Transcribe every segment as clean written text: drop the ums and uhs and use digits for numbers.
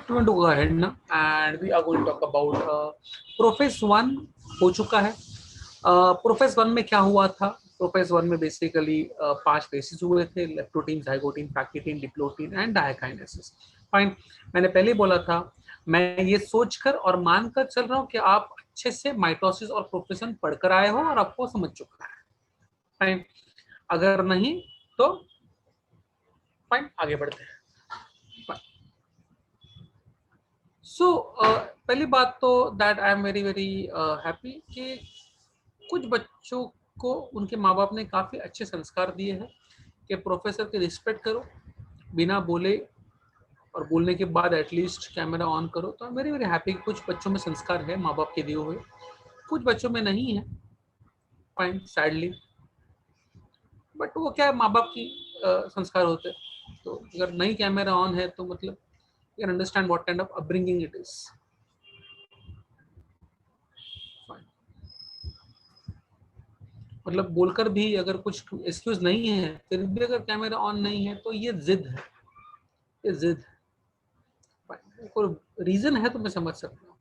we're going to go ahead now and we are going to talk about prophase 1 हो चुका है। Profess 1 में क्या हुआ था? प्रोफेस 1 में बेसिकली 5 फेसेस हुए थे, leptotene, zygotene, pectin, diplotene and diakinesis. Fine, मैंने पहले बोला था मैं ये सोचकर और मानकर चल रहा हूँ कि आप अच्छे से माइटोसिस और प्रोफेस 1 पढ़कर आए हो और आपको समझ चुका है। फाइन, अगर नहीं तो फाइन, आगे बढ़ते हैं। सो पहली बात तो that I am very very happy कि कुछ बच्चों को उनके माँ बाप ने काफ़ी अच्छे संस्कार दिए हैं कि प्रोफेसर की रिस्पेक्ट करो, बिना बोले और बोलने के बाद एटलीस्ट कैमरा ऑन करो। तो I am very very happy. कुछ बच्चों में संस्कार है माँ बाप के दिए हुए, कुछ बच्चों में नहीं है, फाइन, सैडली, बट वो क्या है, माँ बाप की संस्कार होते हैं। तो अगर नहीं कैमरा ऑन है तो मतलब you can understand what kind of upbringing it is. Fine. मतलब बोलकर भी अगर कुछ एक्सक्यूज नहीं है, फिर भी अगर कैमरा ऑन नहीं है तो ये जिद है, ये जिद है। कोई रीजन है तो मैं समझ सकता हूँ।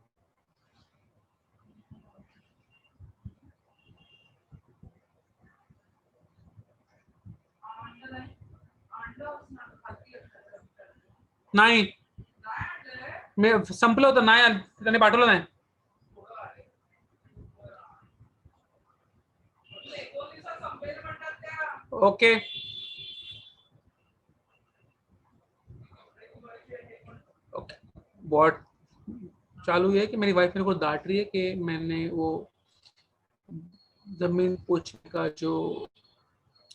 नाही मी संपलं होतं, नाही त्याने पाठवलं नाही। ओके, ओके, बहुत चालू है कि मेरी वाइफ मेरे को डांट रही है कि मैंने वो जमीन पोछने का जो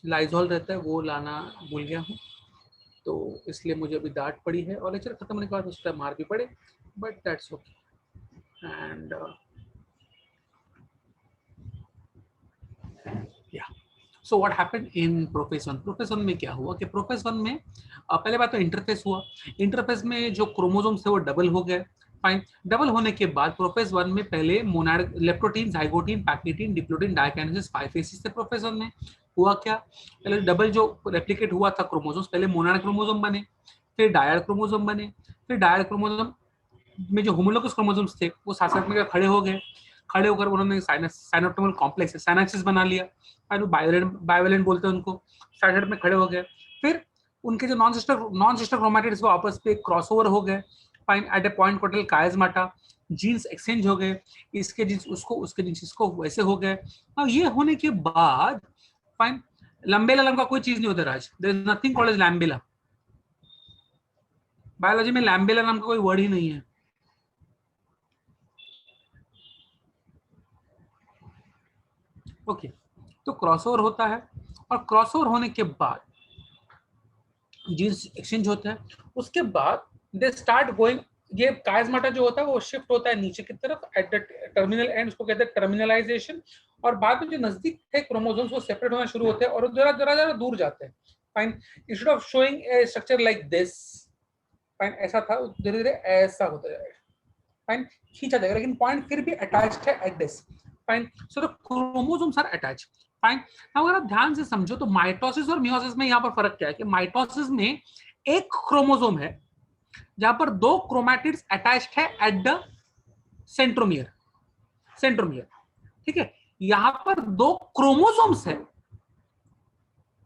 लाइजॉल रहता है वो लाना भूल गया हूँ, तो इसलिए मुझे अभी डांट पड़ी है और लेक्चर खत्म होने के बाद उसका मार भी पड़े, but that's okay. And yeah so what happened in prophase 1? Prophase 1 में क्या हुआ कि प्रोफेस 1 में पहले बात तो इंटरफेस हुआ। इंटरफेस में जो क्रोमोसोम्स थे वो डबल हो गए। फाइन, डबल होने के बाद प्रोफेस 1 में पहले Monod, leptotene, zygotene, pectin, diplotene, diakinesis 5 faces थे। प्रोफेस 1 में हुआ क्या, पहले डबल जो रेप्लिकेट हुआ था क्रोमोसोम्स, पहले मोनाड क्रोमोसोम बने, फिर डायड क्रोमोसोम बने, फिर डायड क्रोमोसोम में जो होमोलोगस क्रोमोसोम्स थे वो साथ साथ में खड़े हो गए। खड़े होकर उन्होंने साइनोप्टिमल कॉम्प्लेक्स साइनेप्सिस बना लिया, बायोवेलेंट बोलते हैं उनको, साइड साइड में खड़े हो गए। फिर उनके जो नॉन सिस्टर क्रोमैटिड्स वो आपस में क्रॉसओवर हो गए। फाइन, एट ए पॉइंट कोटल कायजमाटा, जीन्स एक्सचेंज हो गए, इसके जीन्स उसको, उसके जीन्स इसको, वैसे हो गए। और ये होने के बाद फाइन, लंबेला नाम का कोई चीज नहीं होता Raj, there is nothing called as lamella. Biology में लैम्बेला नाम का कोई वर्ड ही नहीं है। ओके, तो क्रॉसओवर होता है और क्रॉसओवर होने के बाद जीन्स एक्सचेंज होता है। उसके बाद दे स्टार्ट गोइंग, ये कायजमाटा जो होता है वो शिफ्ट होता है नीचे की तरफ एट द टर्मिनल एंड, उसको कहते हैं टर्मिनलाइजेशन। और बाद में जो नजदीक थे क्रोमोसोम्स वो सेपरेट होना शुरू होते हैं और जरा जरा जरा दूर जाते हैं। Fine, instead of showing A structure like this, fine, ऐसा था, धीरे धीरे ऐसा होता जाएगा। फाइन, खींचा जाएगा, लेकिन पॉइंट फिर भी अटैच्ड है at this. Fine, so the chromosomes are attached. Fine, अगर आप ध्यान से समझो तो माइटोसिस और मियोसिस में यहाँ पर फर्क क्या है कि माइटोसिस में एक क्रोमोसोम है जहां पर दो क्रोमैटिड्स अटैच्ड है एट द सेंट्रोमियर, सेंट्रोमियर, ठीक है। यहां पर दो क्रोमोसोम्स है,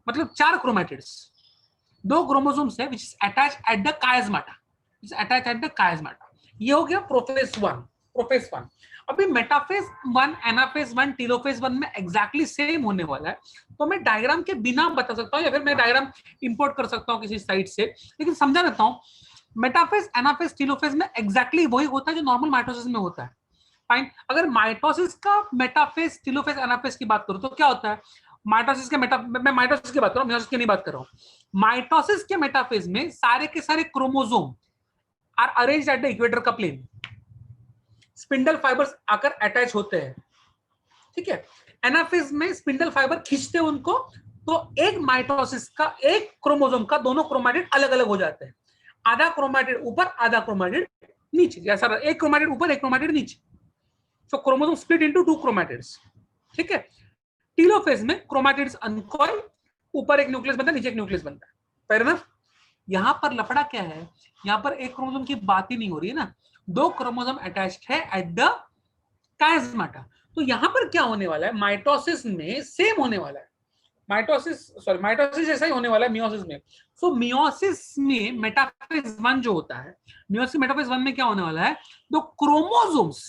मतलब 4 क्रोमैटिड्स, दो क्रोमोसोम्स है which is attach at the chiasmata, is attach at the chiasmata. ये हो गया प्रोफेस 1। प्रोफेस 1 अभी मेटाफेज 1, एनाफेज 1, टीलोफेज 1 में एग्जैक्टली सेम होने वाला है। तो मैं डायग्राम के बिना बता सकता हूं या फिर मैं डायग्राम इंपोर्ट कर सकता हूं किसी साइट से, लेकिन समझा देता हूं। मेटाफेज, एनाफेज, टीलोफेज में एग्जैक्टली वही होता है जो नॉर्मल माइटोसिस में होता है। फाइन, अगर माइटोसिस का मेटाफेज, टीलोफेज, एनाफेज की बात करूं तो क्या होता है, माइटोसिस के मैं माइटोसिस की बात कर रहा हूं, मियोसिस की नहीं बात कर रहा हूं। माइटोसिस के मेटाफेज में सारे के सारे chromosome are arranged at the equator का प्लेन, स्पिंडल फाइबर्स आकर अटैच होते हैं, ठीक है। एनाफेज में स्पिंडल फाइबर खींचते हैं उनको, तो एक माइटोसिस का, एक क्रोमोसोम का दोनों क्रोमैटिड अलग अलग हो जाते हैं, आधा क्रोमैटिड ऊपर आधा क्रोमैटिड नीचे, जैसा एक क्रोमैटिड ऊपर एक क्रोमैटिड नीचे। सो क्रोमोसोम स्प्लिट इनटू 2 क्रोमैटिड्स, ठीक है। टीलोफेज में क्रोमैटिड्स अनकॉइल, ऊपर एक न्यूक्लियस बनता है, नीचे एक न्यूक्लियस बनता है, फेयर इनफ। यहाँ पर लफड़ा क्या है, यहाँ पर एक क्रोमोसोम की बात ही नहीं हो रही है ना, 2 क्रोमोसोम अटैच्ड है एट द कायस्माटा। तो यहाँ पर क्या होने वाला है, माइटोसिस में सेम होने वाला है, माइटोसिस जैसा ही होने वाला है मियोसिस में। सो मियोसिस में मेटाफेज 1 जो होता है, मियोसिस मेटाफेज 1 में क्या होने वाला है, the chromosomes,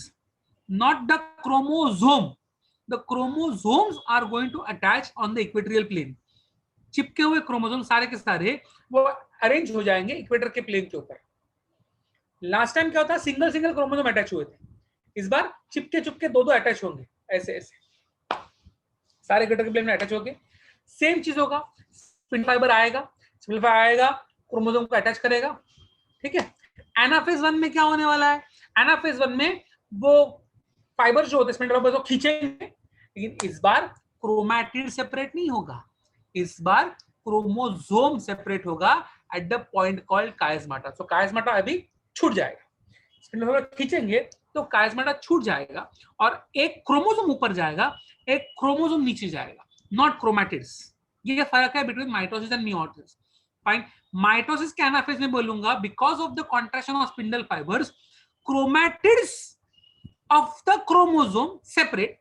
not the chromosome, the chromosomes are going to attach on the equatorial plane. चिपके हुए क्रोमोसोम सारे के सारे वो अरेंज हो जाएंगे इक्वेटर के प्लेन के ऊपर। लास्ट टाइम क्या होता है, सिंगल सिंगल क्रोमोसोम अटैच हुए थे, इस बार चिपके चुपके दो दो अटैच होंगे, ऐसे ऐसे सारे इक्वेटर के प्लेन में अटैच होंगे। सेम चीज होगा, स्पिंडल फाइबर आएगा, स्पिंडल फाइबर आएगा, क्रोमोसोम को अटैच करेगा, ठीक है। एनाफेज 1 में क्या होने वाला है, एनाफेज 1 में वो फाइबर जो होते हैं स्पिंडल फाइबर को खींचेंगे, लेकिन इस बार क्रोमैटिड सेपरेट नहीं होगा, इस बार क्रोमोसोम सेपरेट होगा एट द पॉइंट कॉल्ड कायस्माटा। सो कायस्माटा अभी छूट जाएगा, स्पिंडल फाइबर खींचेंगे तो कायस्माटा छूट जाएगा और एक क्रोमोसोम ऊपर जाएगा, एक क्रोमोसोम नीचे जाएगा, नॉट क्रोमैटिड्स। ये फर्क है between mitosis and meiosis. Fine, mitosis के एनाफेज में बोलूंगा because of the contraction of spindle fibres chromatids of the chromosome separate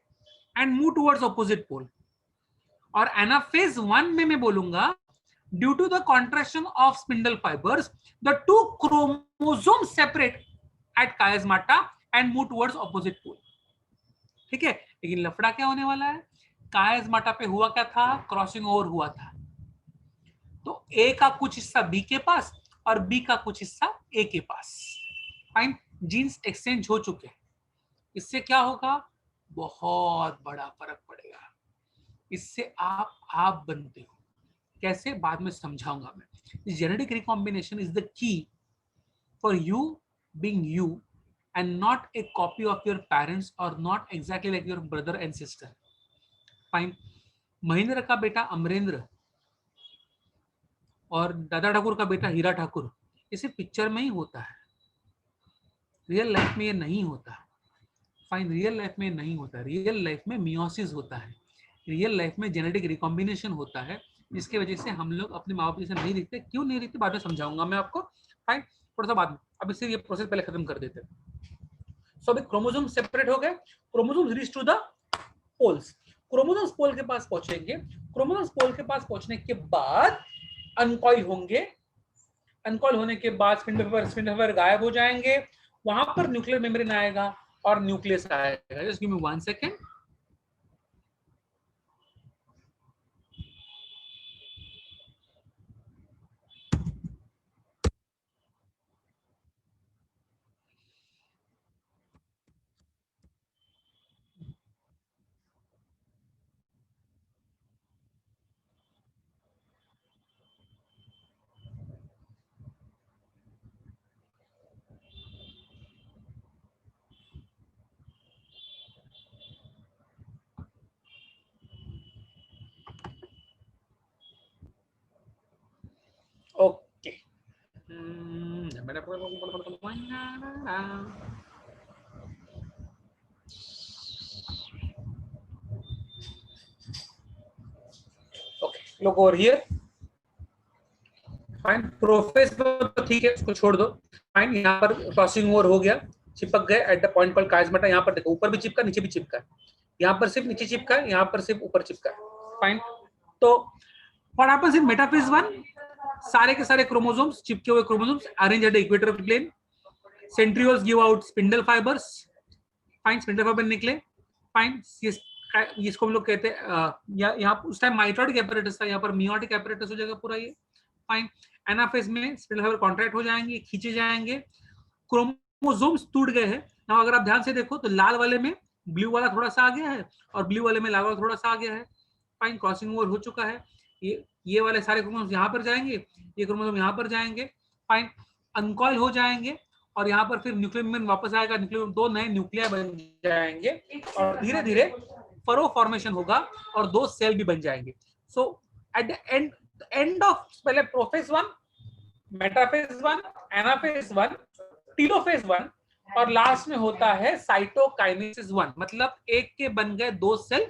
and move towards opposite pole। और एनाफेज 1 में मैं बोलूंगा due to the contraction of spindle fibers the two chromosomes separate at chiasmata and move towards opposite pole। ठीक है, लेकिन लफड़ा क्या होने वाला है, chiasmata पे हुआ क्या था, क्रॉसिंग ओवर हुआ था, तो ए का कुछ हिस्सा बी के पास और बी का कुछ हिस्सा ए के पास। फाइन, जीन्स एक्सचेंज हो चुके हैं, इससे क्या होगा, बहुत बड़ा फर्क पड़ेगा, इससे आप बनते हो कैसे, बाद में समझाऊंगा मैं। Genetic recombination is the key for you being you and not a copy of your parents और not exactly like your brother and sister. Fine, Mahendra का बेटा अमरेंद्र और दादा ठाकुर का बेटा हीरा ठाकुर, इसे पिक्चर में ही होता है, रियल लाइफ में ये नहीं होता। फाइन, रियल लाइफ में नहीं होता, रियल लाइफ में मियोसिस होता है, रियल लाइफ में जेनेटिक रिकॉम्बिनेशन होता है, जिसकी वजह से हम लोग अपने माँ बाप जैसे नहीं दिखते। क्यों नहीं दिखते बाद में समझाऊंगा मैं आपको। फाइन, थोड़ा सा बाद में, अब इससे ये प्रोसेस पहले खत्म कर देते हैं। सो अभी क्रोमोसोम सेपरेट हो गए, chromosome reach to the poles, chromosomes pole के पास पहुंचेंगे, क्रोमोसोम्स पोल के पास पहुंचने के बाद अनकॉइल होंगे, अनकॉइल होने के बाद स्पिंडल फाइबर गायब हो जाएंगे, वहां पर न्यूक्लियर मेम्ब्रेन आएगा और न्यूक्लियस आएगा। Just give me 1 second. Okay, okay, look over here. Fine, prophase ठीक है, उसको छोड़ दो। फाइन, यहाँ पर क्रॉसिंग ओवर हो गया, चिपक गए एट द पॉइंट कॉल्ड कायस्माटा। यहाँ पर देखो, ऊपर भी चिपका, नीचे भी चिपका, यहाँ पर सिर्फ नीचे चिपका है, यहाँ पर सिर्फ ऊपर चिपका है। फाइन, तो व्हाट हैपेंस इन मेटाफेज 1, सारे के सारे क्रोमोसोम्स, चिपके हुए chromosomes arrange at the equator plane, centrioles give out spindle fibres. Fine, spindle fibre निकले। फाइन, इसको हम लोग कहते हैं, यहाँ उस टाइम माइटोटिक एपैरेटस था, यहाँ पर मियोटिक एपैरेटस हो जाएगा पूरा ये। फाइन, एनाफेज में स्पिंडल फाइबर कॉन्ट्रैक्ट हो जाएंगे, खींचे जाएंगे, क्रोमोसोम्स टूट गए हैं। now अगर आप ध्यान से देखो तो लाल वाले में ब्लू वाला थोड़ा सा आ गया है और ब्लू वाले में लाल वाला थोड़ा सा आ गया है। फाइन, क्रॉसिंग ओवर हो चुका है, ये वाले सारे क्रोमोसोम यहाँ पर जाएंगे, ये क्रोमोसोम यहाँ पर जाएंगे। फाइन, अनकॉइल हो जाएंगे और यहाँ पर फिर न्यूक्लियर मेम्ब्रेन वापस आएगा, न्यूक्लियर दो नए न्यूक्लिया बन जाएंगे और धीरे धीरे फरो फॉर्मेशन होगा और दो सेल भी बन जाएंगे। सो एट द एंड ऑफ पहले प्रोफेज 1, मेटाफेज 1, एनाफेज 1, टीलोफेज 1 और लास्ट में होता है साइटोकाइनेसिस 1। मतलब एक के बन गए दो सेल,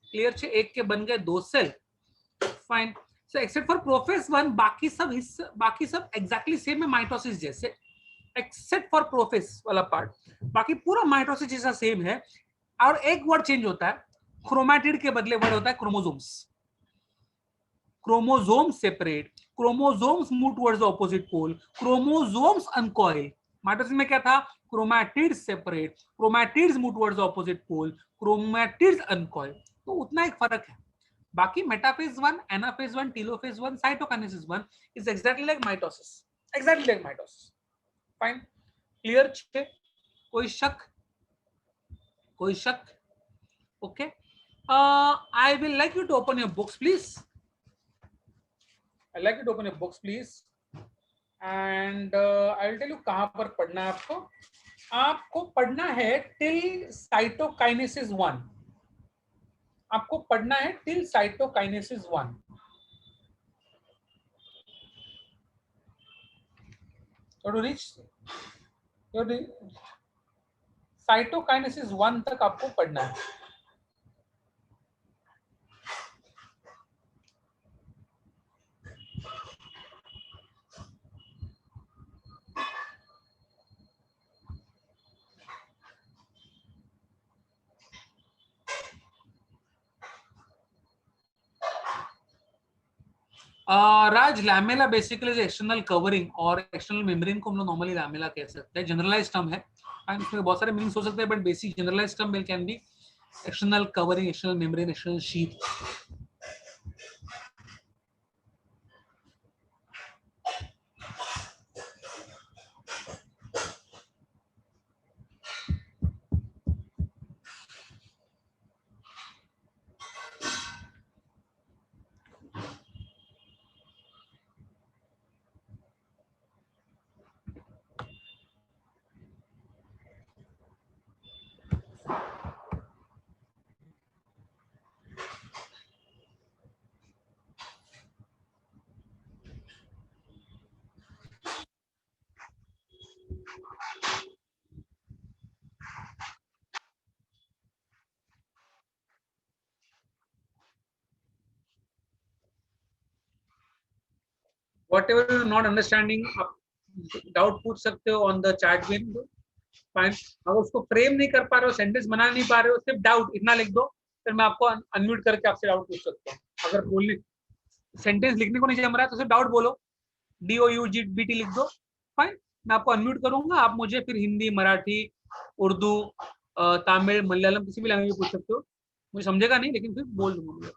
क्लियर छे, एक के बन गए दो cell. Fine, so except for prophase 1 बाकी सब एग्जैक्टली सेम है माइटोसिस जैसे, एक्सेप्ट फॉर प्रोफेज वाला पार्ट, बाकी पूरा माइटोसिस जैसा सेम है। और एक वर्ड चेंज होता है, क्रोमैटिड के बदले वर्ड होता है chromosomes. Chromosomes separate, chromosomes move towards the opposite pole, chromosomes uncoil। Mitosis में क्या था, chromatids separate, chromatids move towards the opposite pole, chromatids uncoil. तो उतना एक फर्क है। बाकी metaphase 1, anaphase 1, telophase 1, cytokinesis 1 is exactly like mitosis, exactly like mitosis. Fine, clear? कोई शक? कोई शक? Okay, I will like you to open your books please. I'd like you to open your books, please. And I'll tell you कहाँ पर पढ़ना है आपको। आपको पढ़ना है till cytokinesis 1। आपको पढ़ना है till cytokinesis 1। To reach cytokinesis 1 तक आपको पढ़ना है। राज, लैमेला बेसिकली एक्सटर्नल कवरिंग और एक्सटर्नल मेम्ब्रेन को हम लोग नॉर्मली लैमेला कह सकते हैं। जनरलाइज टर्म है, इसमें बहुत सारे मीनिंग्स हो सकते हैं, but basic generalise term can be external covering, external membrane, external sheath. Whatever you're not understanding, आप डाउट पूछ सकते हो on the chat window. Fine, अगर उसको फ्रेम नहीं कर पा रहे हो, सेंटेंस बना नहीं पा रहे हो, सिर्फ डाउट इतना लिख दो, फिर मैं आपको अनम्यूट करके आपसे डाउट पूछ सकता हूँ। अगर बोलने सेंटेंस लिखने को नहीं जम रहा है तो सिर्फ डाउट बोलो, DOUGBT लिख दो। फाइन, मैं आपको अनम्यूट करूंगा, आप मुझे फिर हिंदी, मराठी, उर्दू, तमिल, मलयालम किसी भी लैंग्वेज में पूछ सकते हो। मुझे समझेगा नहीं लेकिन फिर बोल दूंगा।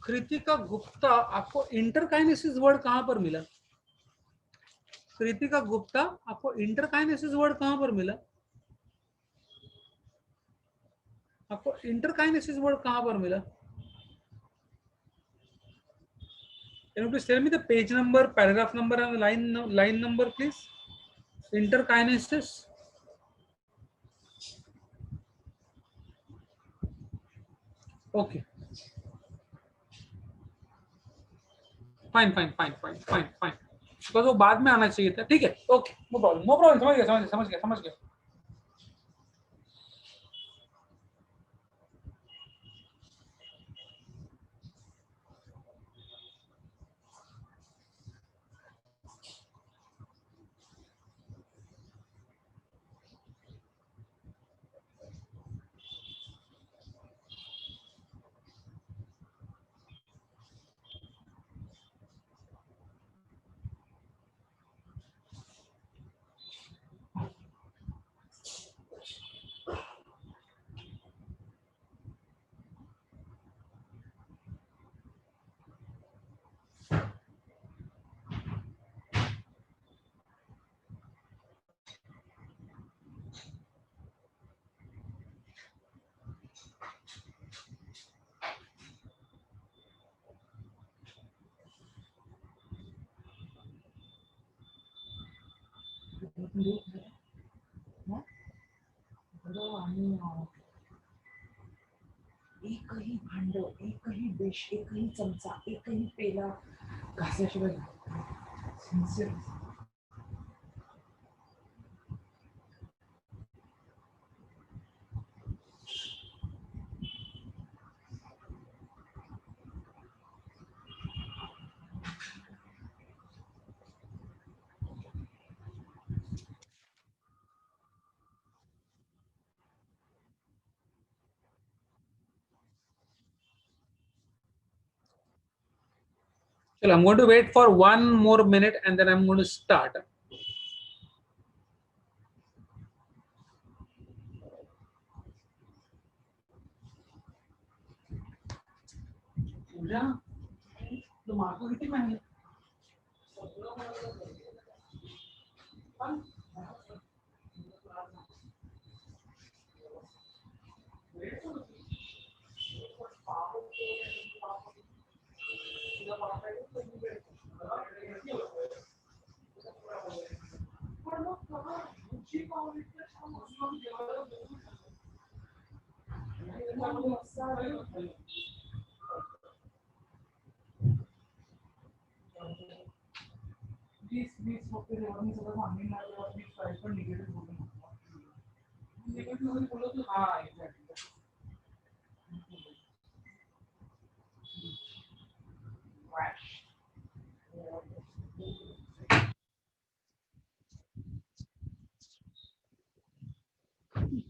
कृतिका गुप्ता, आपको इंटरकाइनेसिस वर्ड कहां पर मिला? कृतिका गुप्ता, आपको इंटरकाइनेसिस वर्ड कहां पर मिला? आपको इंटरकाइनेसिस वर्ड कहां पर मिला? Can you please tell me the page number, paragraph number, and line number, please? Interkinesis. Okay. Fine. Because वो बाद में आना चाहिए था. ठीक है. Okay. No problem. समझ गया. एकही भांड, एकही डिश, एकही चमचा, एकही पेला घासल्याशिवाय सिन्सिअर. चलो, I'm going to wait for 1 more minute and then I'm going to start. पूजा, तुम्हारे को कितनी महंगी?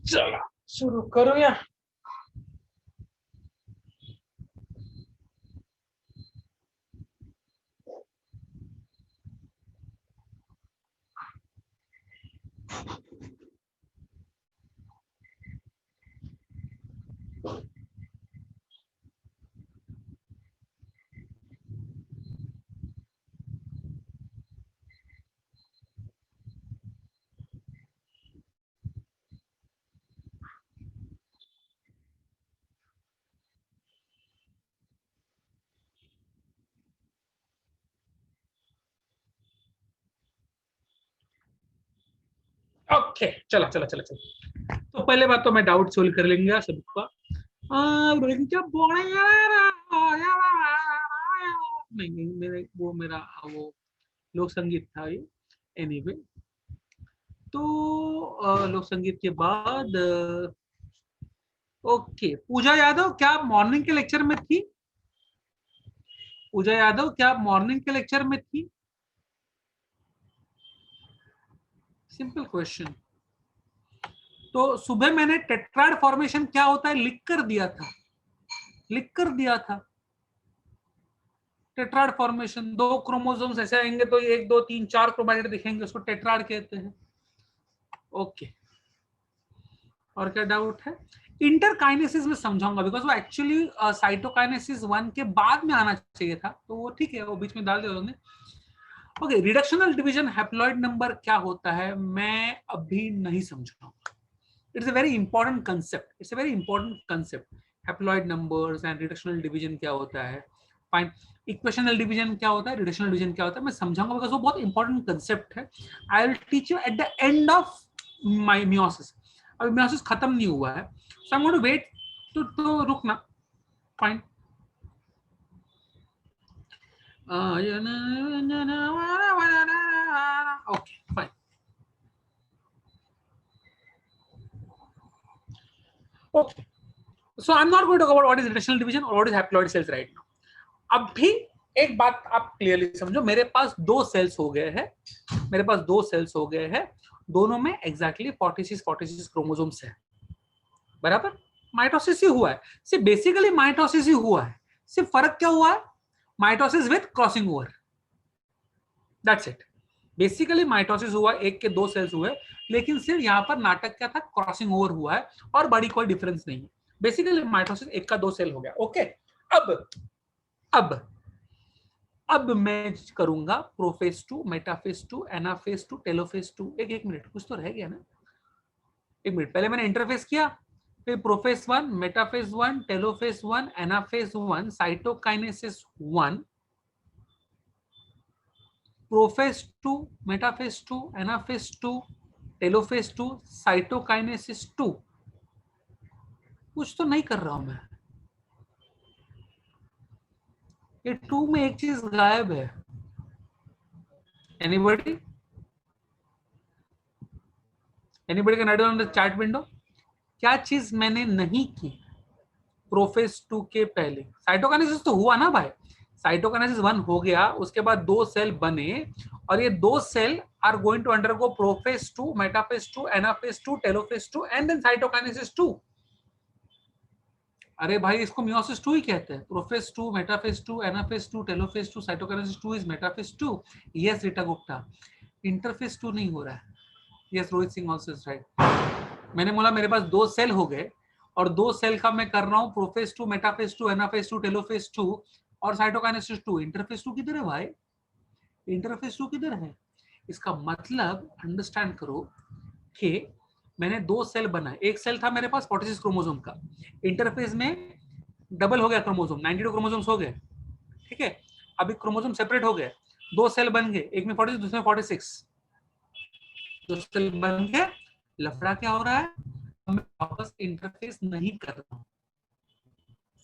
चला शुरू करूया. ओके, चला. तो पहले बात तो मैं डाउट सोल्व कर लेंगे सबका. नहीं, मेरा वो लोक संगीत था ये. एनीवे, तो लोक संगीत के बाद ओके. पूजा यादव, क्या आप मॉर्निंग के लेक्चर में थी? पूजा यादव, क्या आप मॉर्निंग के लेक्चर में थी? Simple question. तो सुबह मैंने टेट्राड फॉर्मेशन क्या होता है लिख कर दिया था. टेट्राड फॉर्मेशन, 2 क्रोमोसोम्स ऐसे आएंगे तो 1 2 3 4 क्रोमैटिड दिखेंगे, उसको टेट्राड कहते हैं. ओके. और क्या डाउट है? इंटरकाइनेसिस में समझाऊंगा बिकॉज वो एक्चुअली साइटोकाइनेसिस 1 के बाद में आना चाहिए था, तो वो ठीक है, वो बीच में डाल दिया उन्होंने। Okay, reductional division haploid number क्या होता है मैं अभी नहीं समझाऊंगा। It's a very important concept, it's a very important concept. Haploid numbers and reductional division क्या होता है, फाइन, इक्वेशनल डिवीजन क्या होता है, रिडक्शनल डिवीजन क्या होता है, मैं समझाऊंगा बिकॉज वो बहुत इंपॉर्टेंट कंसेप्ट है। I will teach you at the end of my meiosis. अभी मियोसिस खत्म नहीं हुआ है, so I am going to wait, तो रुकना, fine. Okay fine, okay, so I'm not going to talk about what is reductional division or what is haploid cells right now. अब भी एक बात आप क्लियरली समझो, मेरे पास दो सेल्स हो गए हैं, मेरे पास दो सेल्स हो गए हैं, दोनों में एग्जैक्टली 46 क्रोमोसोम्स है, बराबर। माइटोसिस ही हुआ है, सिर्फ बेसिकली माइटोसिस ही हुआ है, सिर्फ फर्क क्या हुआ है, mitosis with crossing over, that's it. Basically mitosis हुआ, एक के दो सेल्स हुए, लेकिन सिर्फ यहाँ पर नाटक क्या था, क्रॉसिंग ओवर हुआ है, और बड़ी कोई डिफरेंस नहीं है। बेसिकली माइटोसिस एक का दो सेल हो गया, ओके। अब मैं करूंगा प्रोफेज 2, मेटाफेज 2, एनाफेज 2, टेलोफेज 2। एक मिनट, कुछ तो रह गया ना, एक मिनट, पहले मैंने इंटरफेस किया, फिर prophase 1, metaphase 1, telophase 1, anaphase 1, cytokinesis 1, prophase 2, metaphase 2, anaphase 2, telophase 2, cytokinesis 2। कुछ तो नहीं कर रहा हूं मैं, ये 2 में एक चीज गायब है। Anybody can write on the chat window, क्या चीज मैंने नहीं की प्रोफेज 2 के पहले? साइटोकाइनेसिस तो हुआ ना भाई, साइटोकाइनेसिस 1 हो गया, उसके बाद दो सेल बने, और ये दो cell are going to undergo prophase 2, metaphase 2, anaphase 2, telophase 2 and then cytokinesis 2। अरे भाई, इसको मियोसिस 2 ही कहते हैं। Prophase 2, metaphase 2, anaphase 2, telophase 2, cytokinesis 2 is metaphase 2। Yes Rita Gupta, interphase 2 नहीं हो रहा है। Yes Rohit Singh also is right. मैंने बोला मेरे पास दो सेल हो गए, और दो सेल का मैं कर रहा हूँ प्रोफेज 2, मेटाफेज 2, एनाफेज 2, टेलोफेज 2 और साइटोकाइनेसिस 2। इंटरफेज 2 किधर है भाई? इंटरफेज 2 किधर है? इसका मतलब अंडरस्टैंड करो कि मैंने दो सेल बनाए, एक सेल था मेरे पास 46 क्रोमोसोम का, इंटरफेज में डबल हो गया क्रोमोसोम, 92 क्रोमोसोम्स हो गए, ठीक है। अभी क्रोमोसोम सेपरेट हो गए, दो सेल बन गए, एक में 46, दूसरे में 46, दो सेल बन गए। लफड़ा क्या हो रहा है, मैं वापस इंटरफेस नहीं कर रहा हूं,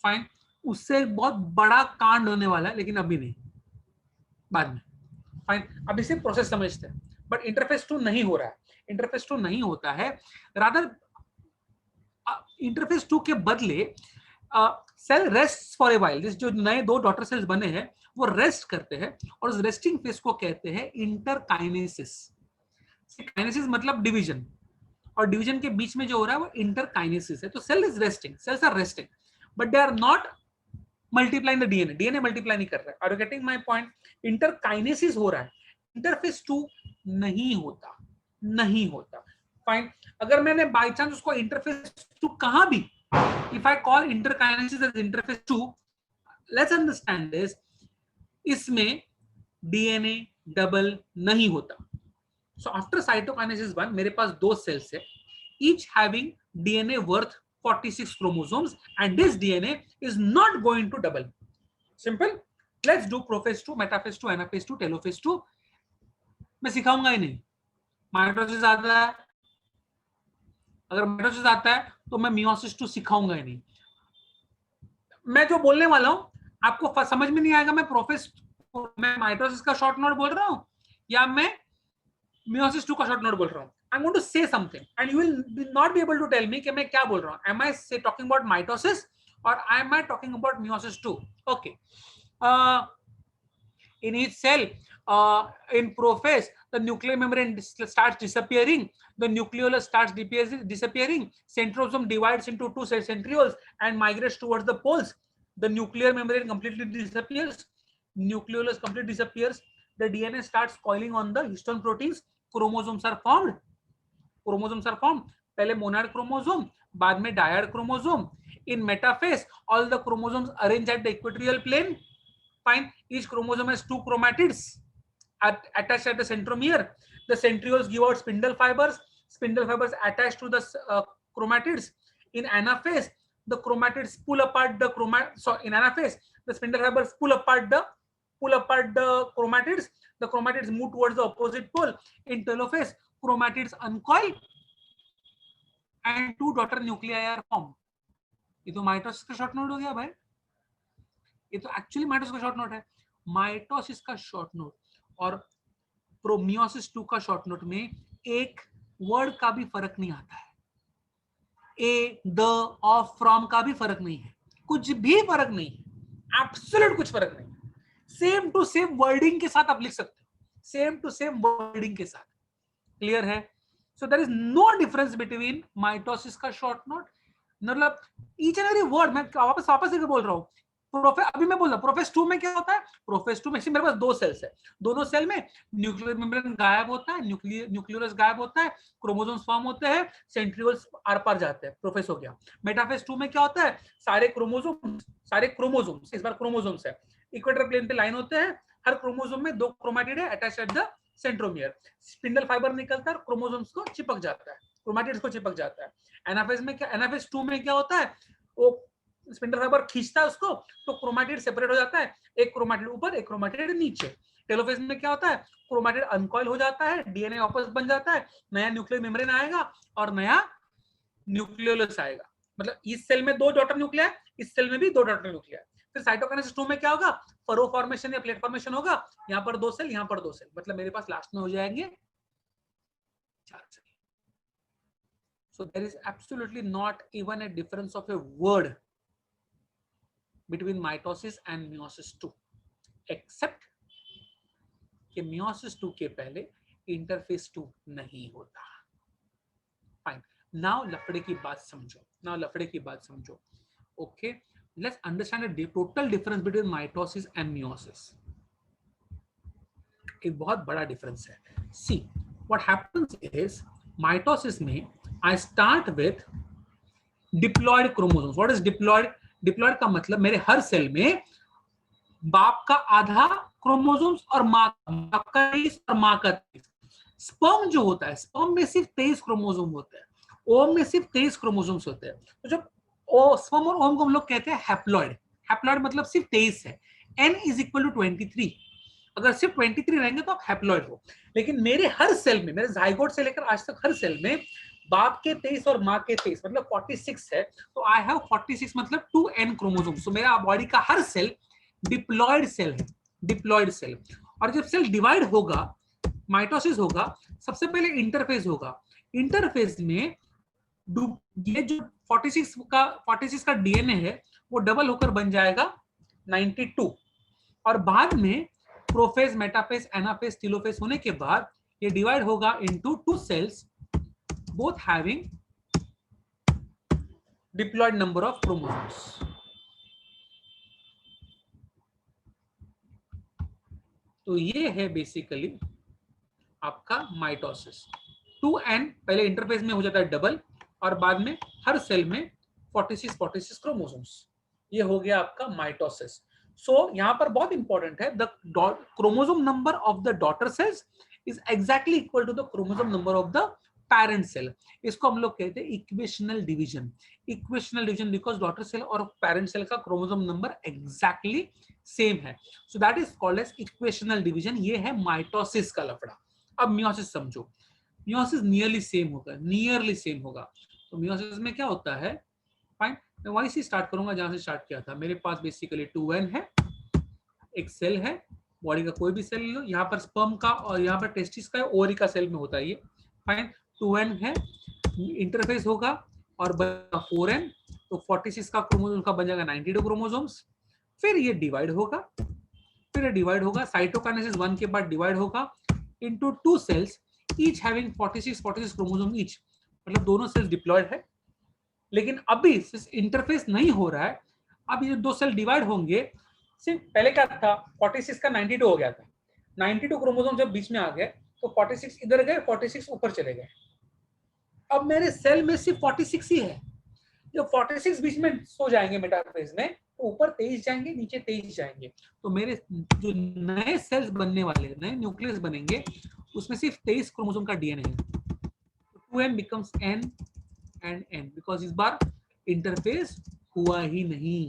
फाइन। उससे एक बहुत बड़ा कांड होने वाला है, लेकिन अभी नहीं, बाद में, फाइन। अब इसे प्रोसेस समझते हैं, बट इंटरफेस 2 नहीं हो रहा है। इंटरफेस 2 नहीं होता है, रादर इंटरफेस 2 के बदले cell rest for a while. जिस जो नए दो डॉटर सेल्स बने हैं वो रेस्ट करते हैं, और उस रेस्टिंग फेज को कहते हैं इंटरकाइनेसिस। काइनेसिस मतलब डिवीजन, और डिवीजन के बीच में जो हो रहा है वो इंटरकाइनेसिस है। तो cell is resting, cells are resting, but they are not multiplying the DNA, DNA multiply नहीं कर रहा है। Are you getting my point? Interkinesis हो रहा है, इंटरफेस 2 नहीं होता, नहीं होता, फाइन। अगर मैंने बाय चांस उसको इंटरफेस 2 कहा भी, if I call interkinesis as interface 2, let's understand this, इसमें डीएनए डबल नहीं होता। So after cytokinesis 1 मेरे पास दो सेल्स है, each having DNA worth 46 chromosomes, and this DNA is not going to double. Simple. Let's do prophase 2, metaphase 2, anaphase 2, telophase 2. मैं सिखाऊंगा ही नहीं। Mitosis आता है, अगर माइटोसिस आता है तो मैं मियोसिस 2 सिखाऊंगा ही नहीं। मैं जो बोलने वाला हूं आपको समझ में नहीं आएगा, मैं माइटोसिस का शॉर्ट नोट बोल रहा हूं या मैं मियोसिस 2 का शॉर्ट नोट बोल रहा हूं। I am going to say something and you will not be able to tell me कि मैं क्या बोल रहा हूं। एम आई से टॉकिंग अबाउट माइटोसिस और I am talking about meiosis 2? Okay, in each cell, in prophase, the nuclear membrane starts disappearing, the nucleolus starts disappearing, centrosome divides into two centrioles and migrates towards the poles. The nuclear membrane completely disappears, nucleolus completely disappears, the DNA starts coiling on the histone proteins, chromosomes are formed, पहले monad chromosome, बाद में dyad chromosome. In metaphase all the chromosomes arrange at the equatorial plane. Fine. Each chromosome has 2 chromatids attached at the centromere. The centrioles give out spindle fibers. Spindle fibers attached to the chromatids. In anaphase, the chromatids pull apart the in anaphase, the spindle fibers pull apart the chromatids. The chromatids move towards the opposite pole. In telophase, chromatids uncoil and 2 daughter nuclei are formed. ये तो mitosis का short note हो गया भाई. ये तो actually mitosis का short note है. माइटोसिस का शॉर्ट नोट और मियोसिस 2 का शॉर्ट नोट में एक वर्ड का भी फर्क नहीं आता है. ए, द, ऑफ, फ्रॉम का भी फर्क नहीं है. कुछ भी फर्क नहीं है. एब्सोल्यूट कुछ फर्क नहीं. सेम टू सेम वर्डिंग के साथ आप लिख सकते हो. सेम टू सेम वर्डिंग के साथ. क्लियर है? So there is no difference between mitosis का शॉर्ट नोट. मतलब ईच एंड एवरी वर्ड मैं वापस से बोल रहा हूँ. अभी मैं बोल रहा हूँ प्रोफेस 2 में क्या होता है. प्रोफेस 2 में मेरे पास 2 सेल्स है. दोनों सेल में न्यूक्लियर मेम्ब्रेन गायब होता है, न्यूक्लियस गायब होता है, क्रोमोसोम्स फॉर्म होते हैं, सेंट्रियोल्स आर पार जाते हैं. प्रोफेस हो गया. मेटाफेज 2 में क्या होता है. सारे क्रोमोसोम्स इस बार क्रोमोसोम्स है, इक्वेटर प्लेन पे लाइन होते हैं. हर क्रोमोसोम में 2 क्रोमैटिड है attached at the centromere. Spindle fibre निकलता है, क्रोमोसोम्स को चिपक जाता है, क्रोमैटिड्स को चिपक जाता है. एनाफेज में क्या, एनाफेज 2 में क्या होता है. वो स्पिंडल फाइबर खींचता है उसको तो क्रोमैटिड सेपरेट हो जाता है. एक क्रोमैटिड ऊपर, एक क्रोमैटिड नीचे. टेलोफेज में क्या होता है. क्रोमैटिड अनकॉइल हो जाता है, डीएनए वापस बन जाता है, नया न्यूक्लियर मेम्ब्रेन आएगा और नया न्यूक्लियोलस आएगा. मतलब इस सेल में 2 डॉटर न्यूक्लिया, इस सेल में भी 2 डॉटर न्यूक्लिया. फिर साइटोकाइनेसिस 2 में क्या होगा. फरो फॉर्मेशन या प्लेट फॉर्मेशन होगा. यहाँ पर 2 सेल, यहाँ पर 2 सेल. मतलब मेरे पास लास्ट में हो जाएंगे 4 cell. So there is absolutely not even a difference of a word between mitosis and meiosis 2, except कि meiosis 2 के पहले interphase 2 नहीं होता. Fine. Now लफड़े की बात समझो. Okay, let's understand the total difference between mitosis and meiosis. एक बहुत बड़ा डिफरेंस है. See, what happens is mitosis में I start with diploid chromosomes. What is diploid? Diploid का मतलब मेरे हर सेल में बाप का आधा क्रोमोसोम्स और माँ का 23 और माँ का 23. स्पर्म जो होता है, स्पर्म में सिर्फ 23 क्रोमोसोम होते हैं, ओम में सिर्फ 23 क्रोमोसोम्स होते हैं. तो जब स्पर्म और ओम को हम लोग कहते हैं हैप्लॉइड. हैप्लॉइड मतलब सिर्फ 23 है. n is equal to 23. अगर सिर्फ 23 रहेंगे तो आप हैप्लॉइड हो. लेकिन मेरे हर सेल में, मेरे जाइगोट से लेकर आज तक हर सेल में बाप के 23 और माँ के 23 मतलब 46 है. तो आई हैव 46 मतलब 2n क्रोमोसोम. तो मेरा बॉडी का हर सेल डिप्लॉयड सेल है, डिप्लॉयड सेल. और जब सेल डिवाइड होगा, माइटोसिस होगा, सबसे पहले इंटरफेज होगा. इंटरफेज में ये जो 46 का डीएनए है वो डबल होकर बन जाएगा 92. और बाद में प्रोफेज, मेटाफेज, एनाफेज, टेलोफेज होने के बाद ये डिवाइड होगा into 2 cells both having diploid number of chromosomes. तो ये है बेसिकली आपका माइटोसिस. 2n पहले इंटरफेज में हो जाता है डबल और बाद में हर सेल में 46 क्रोमोसोम्स. ये हो गया आपका माइटोसिस. सो यहाँ पर बहुत इंपॉर्टेंट है, the chromosome number of the daughter cells is exactly equal to the chromosome number of the parent cell. इसको हम लोग कहते हैं equational division. Equational division because daughter cell और पैरेंट सेल का क्रोमोसोम नंबर एग्जैक्टली सेम है. So that is called as equational division. ये है माइटोसिस का लफड़ा. अब मियोसिस समझो. मियोसिस नियरली सेम होगा. तो मियोसिस में क्या होता है. फाइन, मैं वहीं से स्टार्ट करूंगा जहां से स्टार्ट किया था. मेरे पास बेसिकली 2n है, एक सेल है, बॉडी का कोई भी सेल लो. यहाँ पर स्पर्म का और यहाँ पर टेस्टिस का, ओवरी का सेल में होता है ये. फाइन, 2n है, इंटरफेस होगा और 4n. तो 46 का क्रोमोसोम का बन जाएगा 92 क्रोमोसोम्स. फिर ये डिवाइड होगा, साइटोकाइनेसिस 1 के बाद डिवाइड होगा into 2 cells each having 46 chromosome each. मतलब दोनों सेल्स डिप्लॉयड है. लेकिन अभी इंटरफेस नहीं हो रहा है. अब ये 2 सेल डिवाइड होंगे. सिर्फ पहले क्या था, 46 का 92 हो गया था. 92 क्रोमोसोम जब बीच में आ गए तो 46 इधर गए, 46 ऊपर चले गए. अब मेरे सेल में सिर्फ 46 ही है. जब 46 बीच में सो जाएंगे मेटाफेज में, तो ऊपर 23 जाएंगे, नीचे 23 जाएंगे। तो मेरे जो नए सेल्स बनने वाले, नए न्यूक्लियस बनेंगे, उसमें सिर्फ 23 क्रोमोसोम का डीएनए है। 2n becomes n and n, because इस बार इंटरफेस हुआ ही नहीं।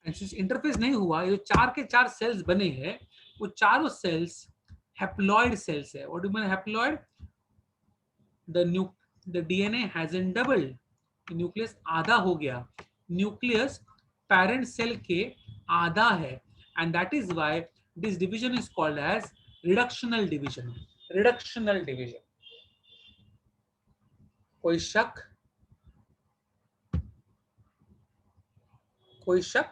इंटरफेस नहीं हुआ, ये 4 के 4 सेल्स बने हैं, वो चारों सेल्स हैप्लॉइड सेल्स है। What do mean haploid? The DNA hasn't doubled, nucleus आधा हो गया। न्यूक्लियस पेरेंट सेल के आधा है, and that is why this division is called as reductional division. Reductional division. कोई शक? कोई शक?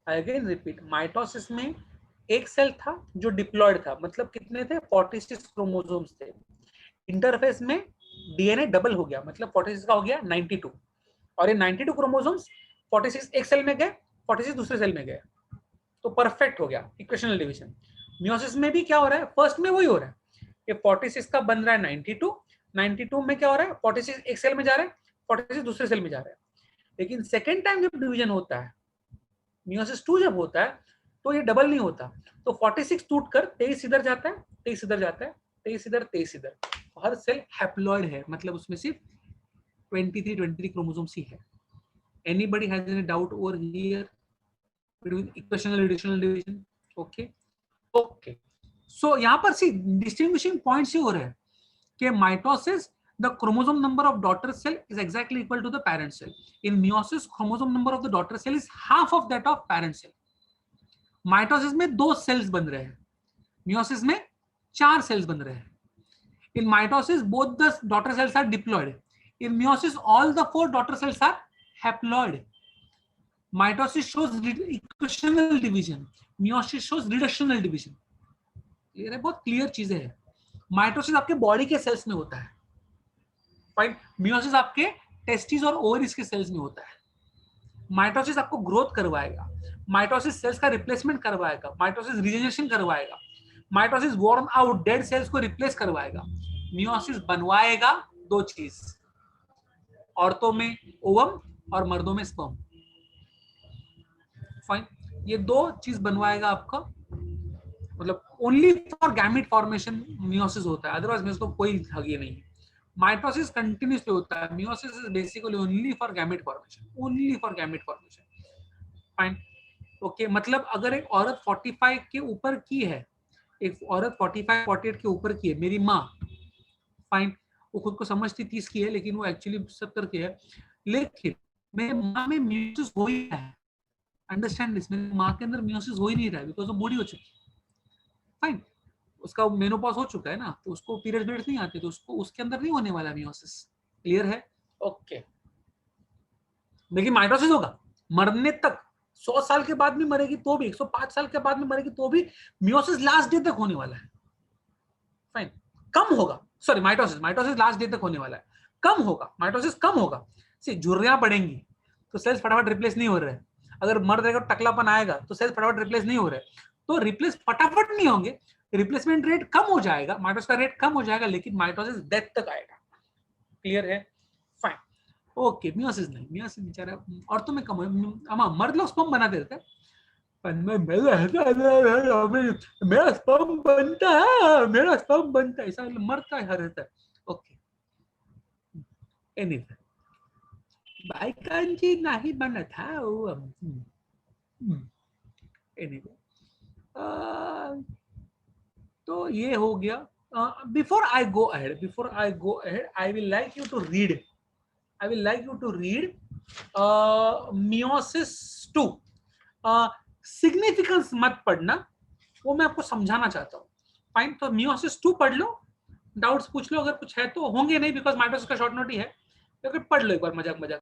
अगेन रिपीट, माइटोसिस में एक सेल था जो डिप्लॉयड था, मतलब कितने थे? 46 क्रोमोसोम्स थे। इंटरफेस में डीएनए डबल हो गया, मतलब 46 का हो गया 92, और ये 92 क्रोमोसोम्स 46 एक सेल में गए, 46 दूसरे सेल में गए, तो परफेक्ट हो गया इक्वेशनल डिवीजन। मियोसिस में भी क्या हो रहा है? फर्स्ट में वही हो रहा है, ये 46 का बन रहा है 92, 92 में क्या हो रहा है? 46 एक सेल में जा रहा है, 46 दूसरे सेल में जा रहा है। लेकिन सेकेंड टाइम जब डिवीजन होता है, मियोसिस 2 जब होता है, तो ये डबल नहीं होता, तो 46 टूट कर 23 इधर जाता है, 23 इधर जाता है, 23 इधर, 23 इधर। हर सेल हैप्लॉइड है, मतलब उसमें सिर्फ 23 क्रोमोसोम्स ही है। Anybody has any doubt over here between equational reductional division? Okay okay. So यहाँ पर सी डिस्टिंग्विशिंग पॉइंट्स ये हो रहे हैं कि mitosis the chromosome number of daughter cell is exactly equal to the parent cell. In meiosis, chromosome number of the daughter cell is half of that of parent cell. Mitosis में 2 sales बन रहे हैं, meiosis में 4 sales बन रहे हैं। इन mitosis both the daughter cells are diploid. In meiosis all the 4 daughter cells are haploid. Mitosis shows equational division, meiosis shows reductional division. ये बहुत क्लियर चीजें हैं। माइटोसिस आपके बॉडी के सेल्स में होता है, फाइन। मियोसिस आपके टेस्टिस और ओवरीज के सेल्स में होता है। माइटोसिस आपको ग्रोथ करवाएगा, माइटोसिस सेल्स का रिप्लेसमेंट करवाएगा, माइटोसिस रीजनरेशन करवाएगा, mitosis worn out dead cells को रिप्लेस करवाएगा। मियोसिस बनवाएगा 2 चीज, औरतों में ओवम और मर्दों में स्पर्म, फाइन। ये 2 चीज बनवाएगा आपका, मतलब only for gamete formation meiosis होता है, अदरवाइज में इसको कोई हगी नहीं है। माइटोसिस कंटिन्यूसली होता है, meiosis is basically only for gamete formation, only for gamete formation, fine. Okay, मतलब अगर एक औरत 45 के ऊपर की है, एक औरत 45 48 के ऊपर की है, मेरी माँ, फाइन, वो खुद को समझती 30 की है लेकिन वो एक्चुअली 70 की है, लेकिन मेरे माँ में मियोसिस हो ही रहा है, अंडरस्टैंड दिस, मेरी माँ के अंदर मियोसिस हो ही नहीं रहा है बिकॉज वो बूढ़ी हो चुकी है, फाइन। उसका मेनोपॉज हो चुका है ना, तो उसको पीरियड्स नहीं आते, तो उसको उसके अंदर नहीं होने वाला मियोसिस, क्लियर है? ओके। लेकिन माइटोसिस होगा मरने तक, 100 साल के बाद भी मरेगी तो भी, 105 साल के बाद में मरेगी तो भी मियोसिस लास्ट डे तक होने वाला है, फाइन। कम होगा, सॉरी माइटोसिस लास्ट डे तक होने वाला है, कम होगा, माइटोसिस कम होगा, सी झुर्रियां पड़ेंगी तो सेल्स फटाफट रिप्लेस नहीं हो रहे हैं। अगर मर रहेगा टकलापन आएगा तो सेल्स फटाफट रिप्लेस नहीं हो रहे, तो रिप्लेस फटाफट नहीं होंगे, रिप्लेसमेंट रेट कम हो जाएगा, माइटोसिस का रेट कम हो जाएगा, लेकिन माइटोसिस डेथ तक आएगा, क्लियर है? फाइन। ओके, मियोसिस नहीं, मियोसिस बेचारा औरतों में कम है, मर्द लोग स्पर्म बना देते हैं, मेरा स्पर्म बनता है, मेरा स्पर्म बनता है, ऐसा मर्द का हर रहता है। ओके, एनीवे भाई कांजी नहीं बना था वो, एनीवे तो ये हो गया। Before I go ahead I will like you to read, meiosis 2। Significance मत पढ़ना, वो मैं आपको समझाना चाहता हूँ, फाइन। तो मियोसिस 2 पढ़ लो, डाउट्स पूछ लो, अगर कुछ है तो, होंगे नहीं बिकॉज माइटोसिस का शॉर्ट नोट ही है, लेकिन पढ़ लो एक बार मजाक मजाक।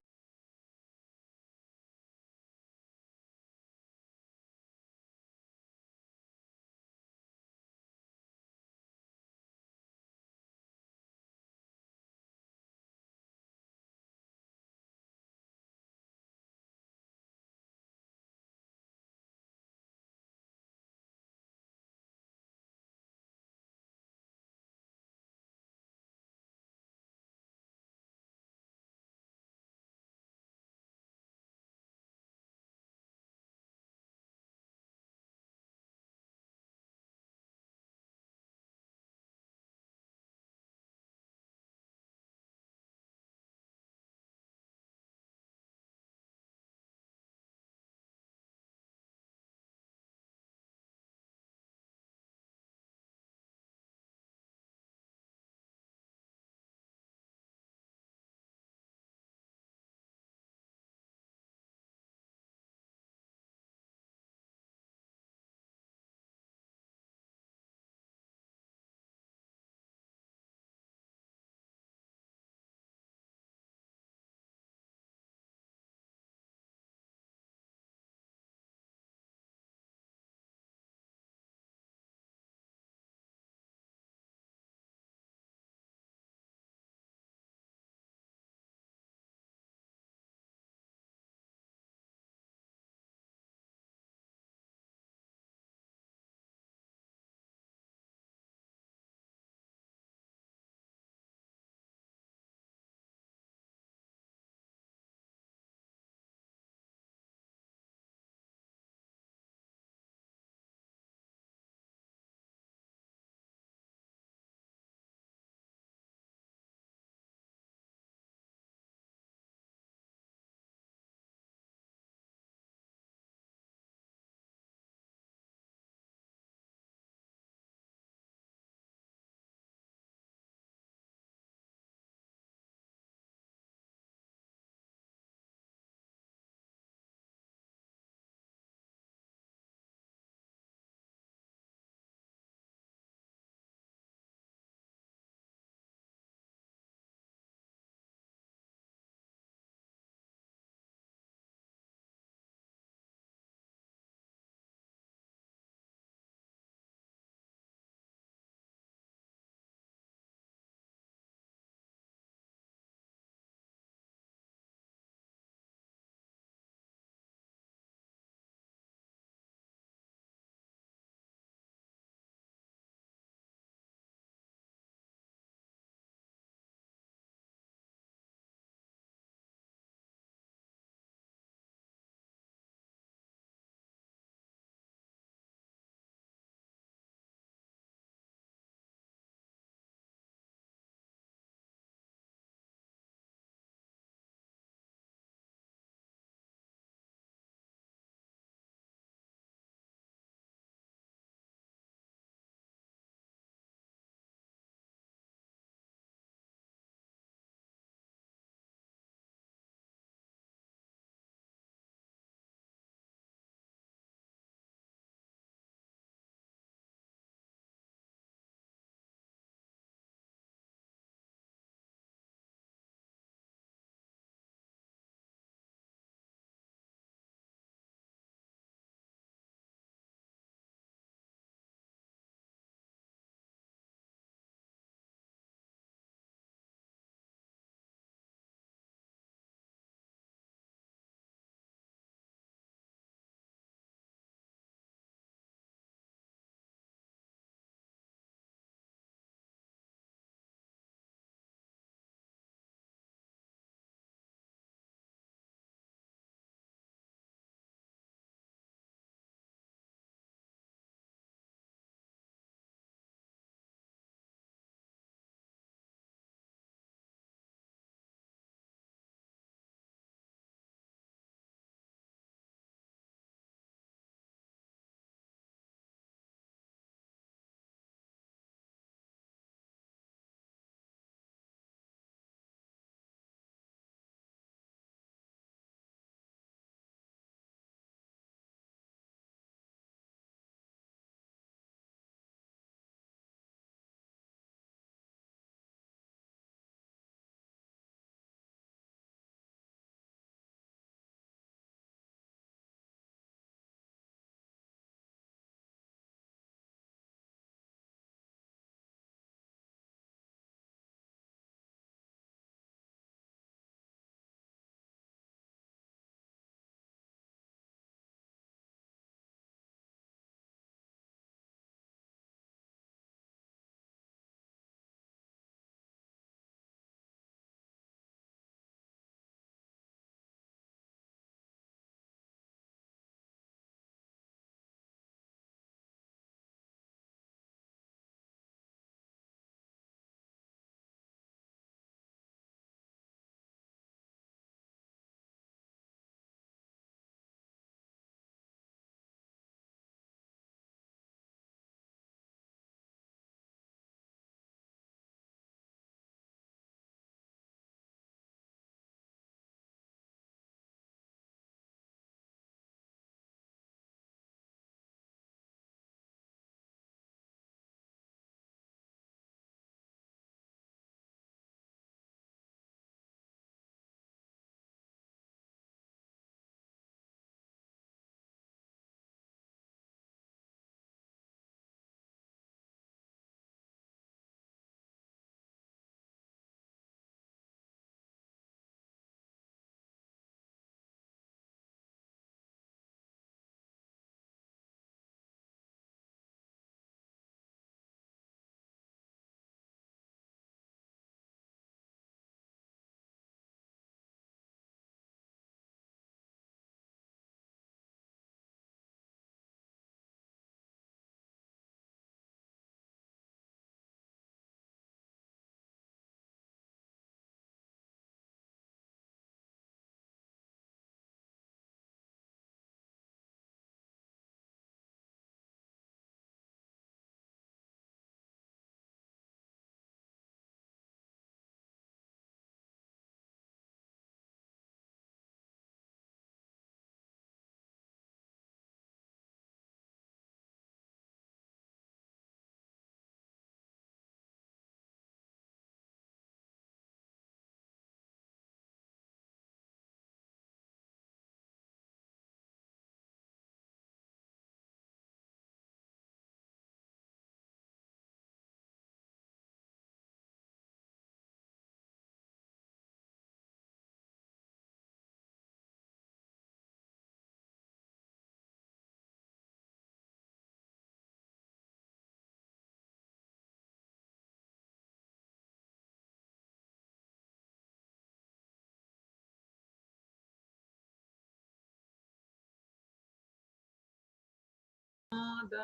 क्या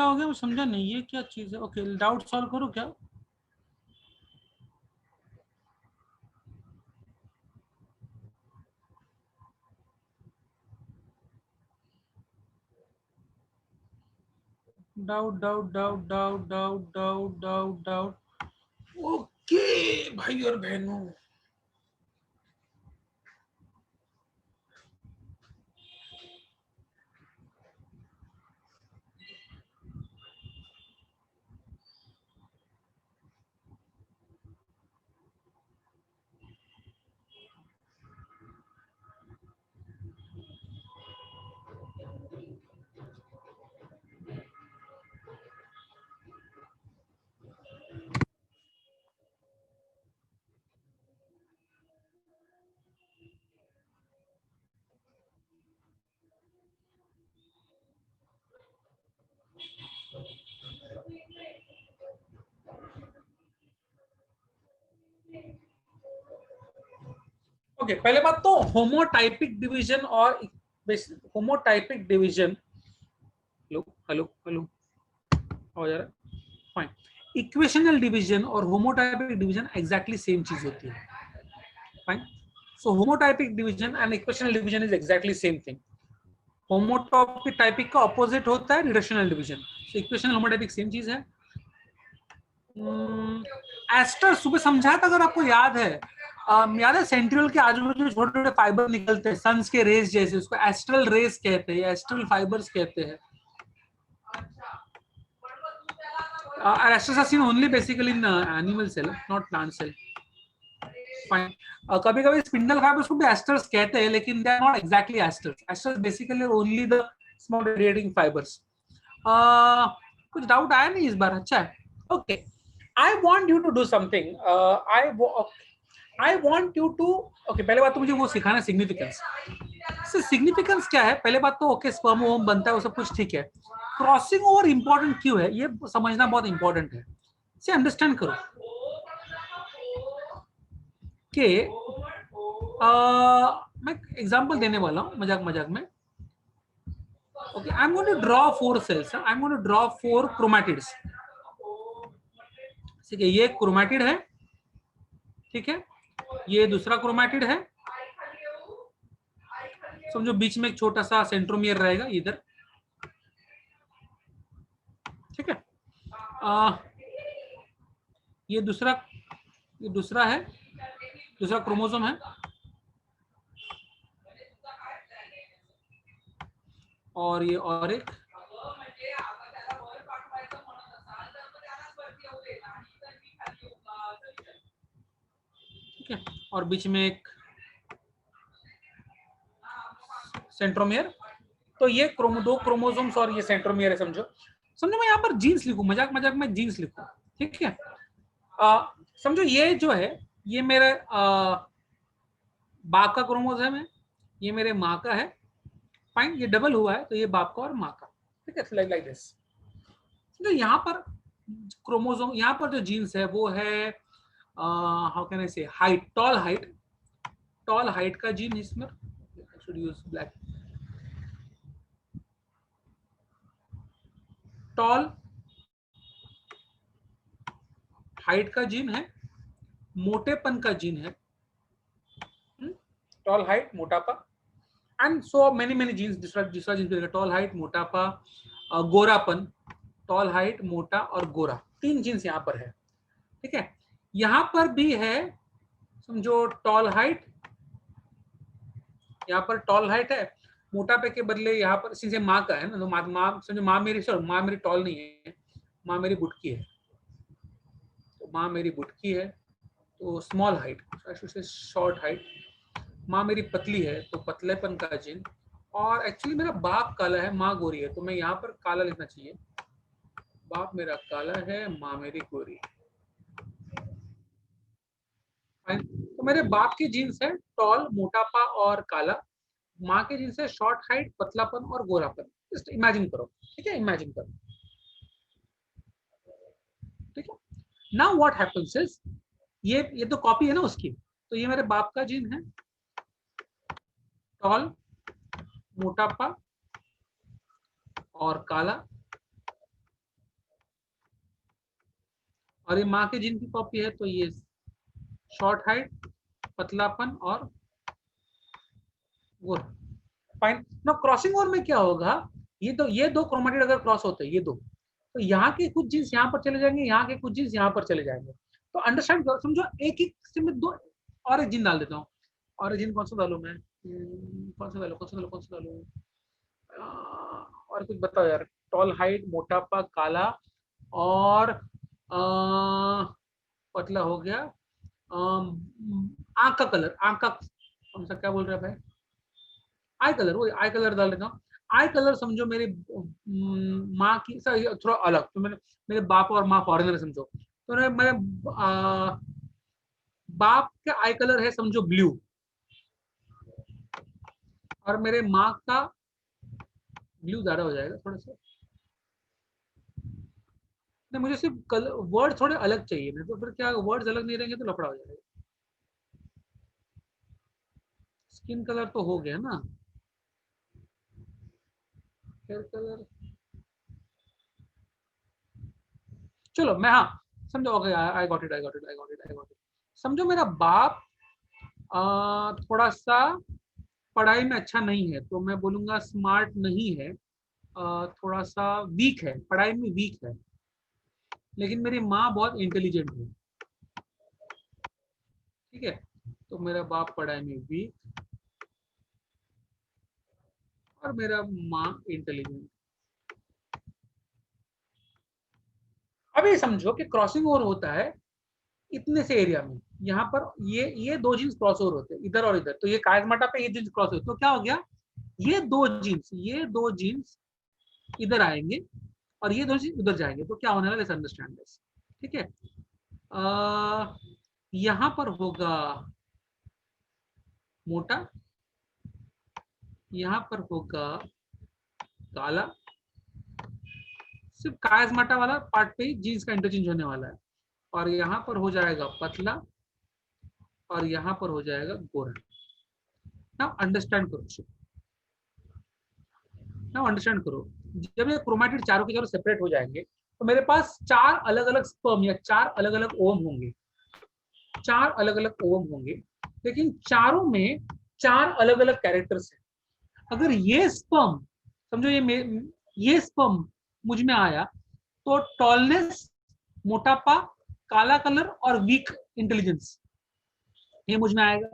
हो गया, मैं समझा नहीं, ये क्या चीज है? ओके, डाउट सॉल्व करो क्या? Doubt doubt doubt doubt doubt doubt doubt doubt. Okay भाई और बहनों, ओके पहले बात तो होमोटाइपिक डिवीजन और होमोटाइपिक डिवीजन, हेलो हेलो हेलो, हो जा रहा है फाइन। इक्वेशनल डिवीजन और होमोटाइपिक डिवीजन एग्जैक्टली सेम चीज होती है, fine. So homotypic division and equational division is exactly same thing. Homotypic का ऑपोजिट होता है reductional division. Equational homotypic same चीज है। एस्टर सुबह समझाया था, अगर आपको याद है, याद है सेंट्रियोल के आजू बाजू छोटे छोटे फाइबर निकलते हैं सन्स के रेस जैसे, उसको एस्ट्रल रेस कहते हैं, एस्ट्रल फाइबर्स कहते हैं। Asters are seen only basically in animal cell, not plant cell, fine. कभी कभी स्पिंडल फाइबर्स को भी एस्टर्स कहते हैं, लेकिन they are not exactly asters. Asters basically only the small radiating fibres. कुछ डाउट आया नहीं इस बार? अच्छा है, okay. I want you to do something. I want you to, okay, पहले बात तो मुझे वो सिखाना सिग्निफिकेंस। सिग्निफिकेंस क्या है? पहले बात तो ओके, स्पर्म ओवम बनता है, वो सब कुछ ठीक है। क्रॉसिंग ओवर इंपॉर्टेंट क्यों है, ये समझना बहुत इंपॉर्टेंट है। से अंडरस्टैंड करो कि मैं एग्जांपल देने वाला हूँ मजाक मजाक में। Okay, I am going to draw 4 cells, I am going to draw 4 chromatids. ठीक है, ये क्रोमैटिड है, ठीक है, ये दूसरा क्रोमैटिड है, समझो बीच में एक छोटा सा सेंट्रोमियर रहेगा इधर, ठीक है। ये दूसरा है, दूसरा क्रोमोसोम है, और ये और एक, ठीक है, और बीच में एक सेंट्रोमियर। तो ये दो क्रोमोसोम्स और ये सेंट्रोमियर है, समझो। मैं यहाँ पर जीन्स लिखूं, मजाक मजाक में जीन्स लिखूं, ठीक है। समझो ये जो है, ये मेरे बाप का क्रोमोसोम है, ये मेरे माँ का है, फाइन। ये डबल हुआ है, तो ये बाप का और माँ का, ठीक है, लाइक दिस। तो यहाँ पर क्रोमोसोम, यहाँ पर जो जीन्स है वो है, how can I say, height, tall height का जीन इसमें, should use black, tall height का जीन है, मोटेपन का जीन है, टॉल हाइट मोटापा, एंड सो मेनी जीन्स। दूसरा जीन, टॉल हाइट मोटापा, गोरापन, टॉल हाइट मोटा और गोरा, 3 जीन्स यहाँ पर है, ठीक है। यहाँ पर भी है, समझो टॉल हाइट, यहाँ पर टॉल हाइट है, मोटापे के बदले यहाँ पर, सीधे माँ का है ना, तो माँ समझो, माँ मेरी टॉल नहीं है, माँ मेरी बुटकी है, तो माँ मेरी बुटकी है तो स्मॉल हाइट, शॉर्ट हाइट। माँ मेरी पतली है तो पतलेपन का जीन, और एक्चुअली मेरा बाप काला है, माँ गोरी है, तो मैं यहाँ पर काला लिखना चाहिए, बाप मेरा काला है, माँ मेरी गोरी। तो मेरे बाप की जीन्स है टॉल, मोटापा और काला, माँ के जीन्स है शॉर्ट हाइट, पतलापन और गोरापन। जस्ट इमेजिन करो, ठीक है, इमेजिन करो, ठीक है। नाउ व्हाट हैपेंस इज, ये तो कॉपी है ना उसकी, तो ये मेरे बाप का जीन है, टॉल, मोटापा और काला, और ये माँ के जीन की कॉपी है, तो ये शॉर्ट हाइट, पतलापन और गोरा। फाइन। ना क्रॉसिंग ओवर में क्या होगा, ये दो क्रोमेटिड अगर क्रॉस होते हैं, ये दो, तो यहाँ के कुछ जीन्स यहाँ पर चले जाएंगे, यहाँ के कुछ जीन्स यहाँ पर चले जाएंगे। तो अंडरस्टैंड करो, समझो एक ही में दो और एक जीन डाल देता हूँ। और एक जीन कौन सा डालू मैं, कौन सा डालू और कुछ बताओ यार। टॉल, हाइट, मोटापा, काला और पतला हो गया। आंख का कलर, आंख का कौन सा, क्या बोल रहा है भाई, आई कलर, वो आई कलर डाल देता हूँ। आई कलर समझो मेरी माँ की थोड़ा अलग, तो मेरे बाप और माँ फॉरेनर समझो, तो मेरे बाप का आई कलर है समझो ब्लू, और मेरे माँ का ब्लू ज्यादा हो जाएगा थोड़ा सा, नहीं मुझे सिर्फ वर्ड थोड़े अलग चाहिए, नहीं तो फिर क्या वर्ड्स अलग नहीं रहेंगे तो लफड़ा हो जाएगा। स्किन कलर तो हो गया ना, हेयर कलर, चलो मैं, हाँ समझो, ओके आई गॉट इट। समझो मेरा बाप थोड़ा सा पढ़ाई में अच्छा नहीं है, तो मैं बोलूंगा स्मार्ट नहीं है, थोड़ा सा वीक है, पढ़ाई में वीक है, लेकिन मेरी माँ बहुत इंटेलिजेंट है, ठीक है। तो मेरा बाप पढ़ाई में वीक और मेरा माँ इंटेलिजेंट। अभी समझो कि क्रॉसिंग ओवर होता है इतने से एरिया में, यहाँ पर ये दो जीन्स क्रॉस ओवर होते हैं, इधर और इधर, तो ये कायस्माटा पे ये जीन्स क्रॉस होते, तो क्या हो गया, ये दो जीन्स इधर आएंगे और ये दो जीन्स उधर जाएंगे, तो क्या होने वाला है, अंडरस्टैंड दिस, ठीक है। यहाँ पर होगा मोटा, यहाँ पर होगा काला, सिर्फ कायस्माटा वाला पार्ट पे ही जीन्स का इंटरचेंज होने वाला है, और यहाँ पर हो जाएगा पतला और यहाँ पर हो जाएगा गोरा। नाउ अंडरस्टैंड करो, जब ये क्रोमैटिड चारों के चारों सेपरेट हो जाएंगे, तो मेरे पास चार अलग अलग स्पर्म या चार अलग अलग ओवम होंगे, लेकिन चारों में चार अलग अलग कैरेक्टर्स हैं। अगर ये स्पर्म समझो, ये स्पर्म मुझ में आया, तो टॉलनेस, मोटापा, काला कलर और वीक इंटेलिजेंस ये मुझ में आएगा।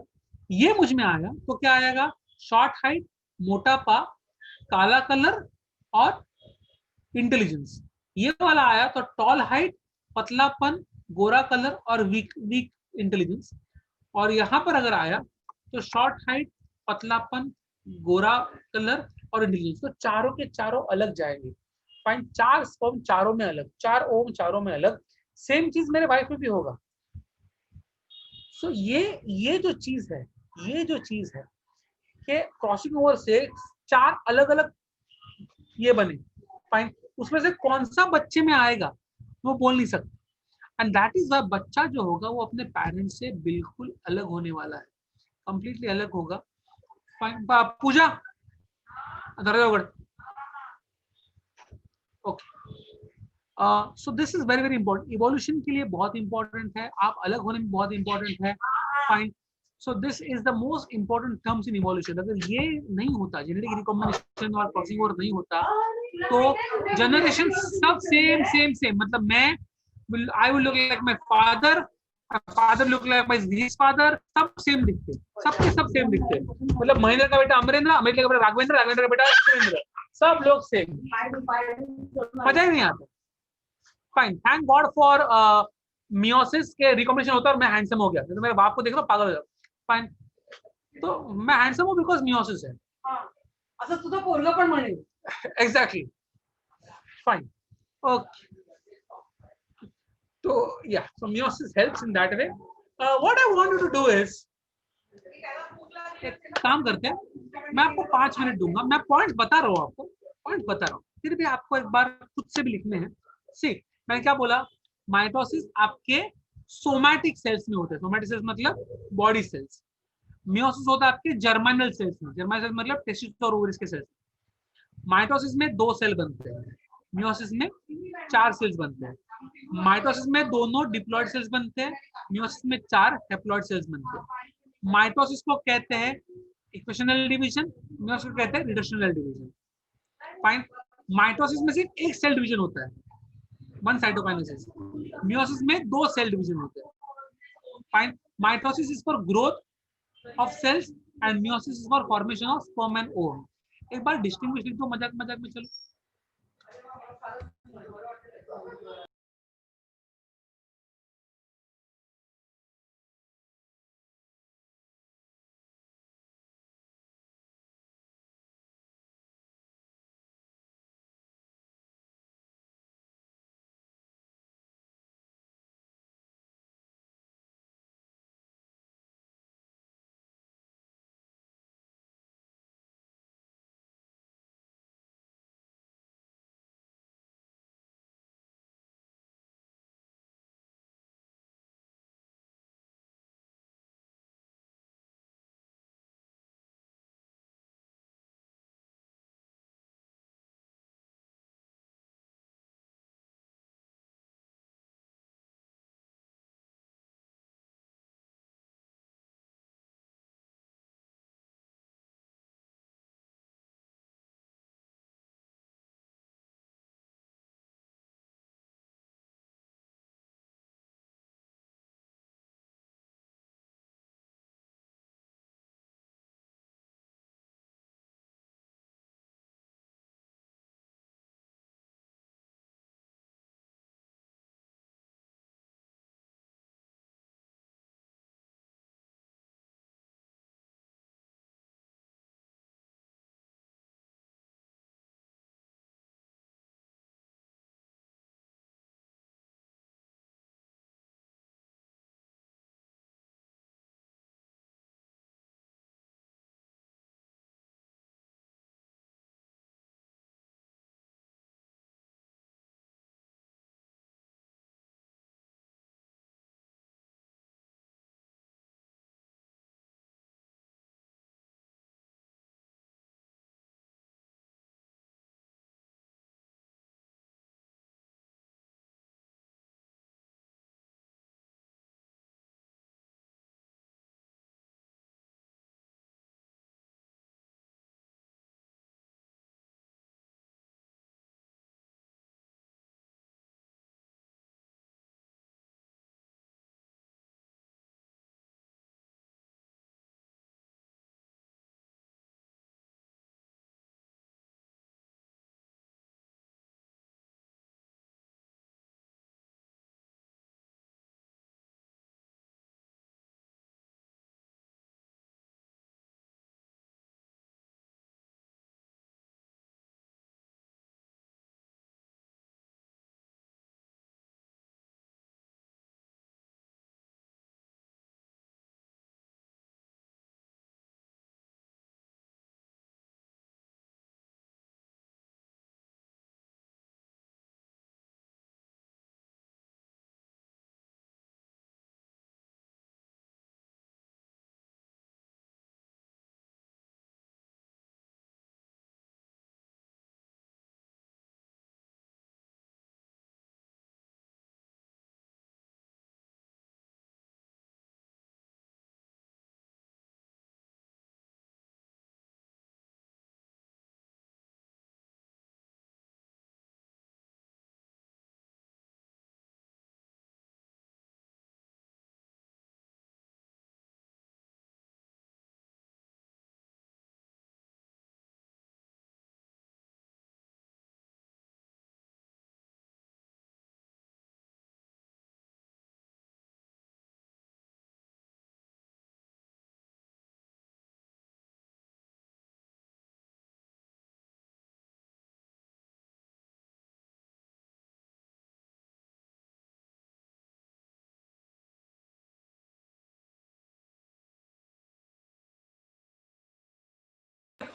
ये मुझ में आया तो क्या आएगा, शॉर्ट हाइट, मोटापा, काला कलर और इंटेलिजेंस। ये वाला आया तो टॉल हाइट, पतलापन, गोरा कलर और वीक इंटेलिजेंस। और यहां पर अगर आया तो शॉर्ट हाइट, पतलापन, गोरा कलर और इंटेलिजेंस। तो चारों के चारों अलग जाएंगे। फाइन, चार स्पर्म चारों में अलग, चार ओम चारों में अलग। सेम चीज मेरे वाइफ में भी होगा। सो ये जो चीज है कि क्रॉसिंग ओवर से चार अलग अलग ये बने, फाइन, उसमें से कौन सा बच्चे में आएगा वो बोल नहीं सकते। एंड दैट इज वाई बच्चा जो होगा वो अपने पेरेंट्स से बिल्कुल अलग होने वाला है, कंप्लीटली अलग होगा। फाइन, पूजा दरवाजा उगड़, okay. So this is very very important, evolution के लिए बहुत इंपॉर्टेंट है, आप अलग होने में बहुत इंपॉर्टेंट है। Fine, so this is the most important terms in evolution. अगर ये नहीं होता, जेनेटिक रिकॉम्बिनेशन और क्रॉसिंग ओवर नहीं होता, तो जनरेशन सब सेम, मतलब मैं I will look like my father, my father look like my his father, सब सेम दिखते, सबके सब सेम दिखते। मतलब महेंद्र का बेटा अमरेंद्र, अमरेंद्र का बेटा राघवेंद्र, राघवेंद्र का बेटा सुरेंद्र, सब लोग सेम, मजा ही नहीं आता। Fine, thank God for meiosis के रिकॉम्बिनेशन होता है और मैं हैंडसम हो गया, तो मेरे बाप को देख लो पागल हो जाओ। फाइन, तो मैं हैंडसम हूँ बिकॉज मियोसिस है, असं तुझं पोरगं पण म्हणेल। Exactly, fine, okay. So yeah, so meiosis helps in that way. What I want you to do is, एक काम करते हैं, मैं आपको 5 मिनट दूंगा, मैं पॉइंट्स बता रहा हूँ फिर भी आपको एक बार खुद से भी लिखने हैं। सी, मैंने क्या बोला, माइटोसिस आपके सोमैटिक सेल्स में होता है। सोमैटिक सेल्स मतलब बॉडी सेल्स। मियोसिस होता है आपके जर्मिनल सेल्स में। जर्मिनल सेल्स मतलब टेस्टिस और ओवरीज के सेल्स। माइटोसिस में 2 सेल बनते हैं, मियोसिस में 4 सेल्स बनते हैं। माइटोसिस में दोनों डिप्लॉइड सेल्स बनते हैं, मियोसिस में 4 हैप्लॉइड सेल्स बनते हैं। माइटोसिस को कहते हैं इक्वेशनल डिवीजन, मियोसिस को कहते हैं रिडक्शनल डिवीजन। फाइन। माइटोसिस में सिर्फ एक सेल डिवीजन होता है, 1 साइटोकाइनेसिस। मियोसिस में 2 सेल डिवीजन होते हैं। Fine. Mitosis is for growth of cells and meiosis is for formation of sperm and ovum. एक बार डिस्टिंग्विश लिख दो मजाक मजाक में। चलो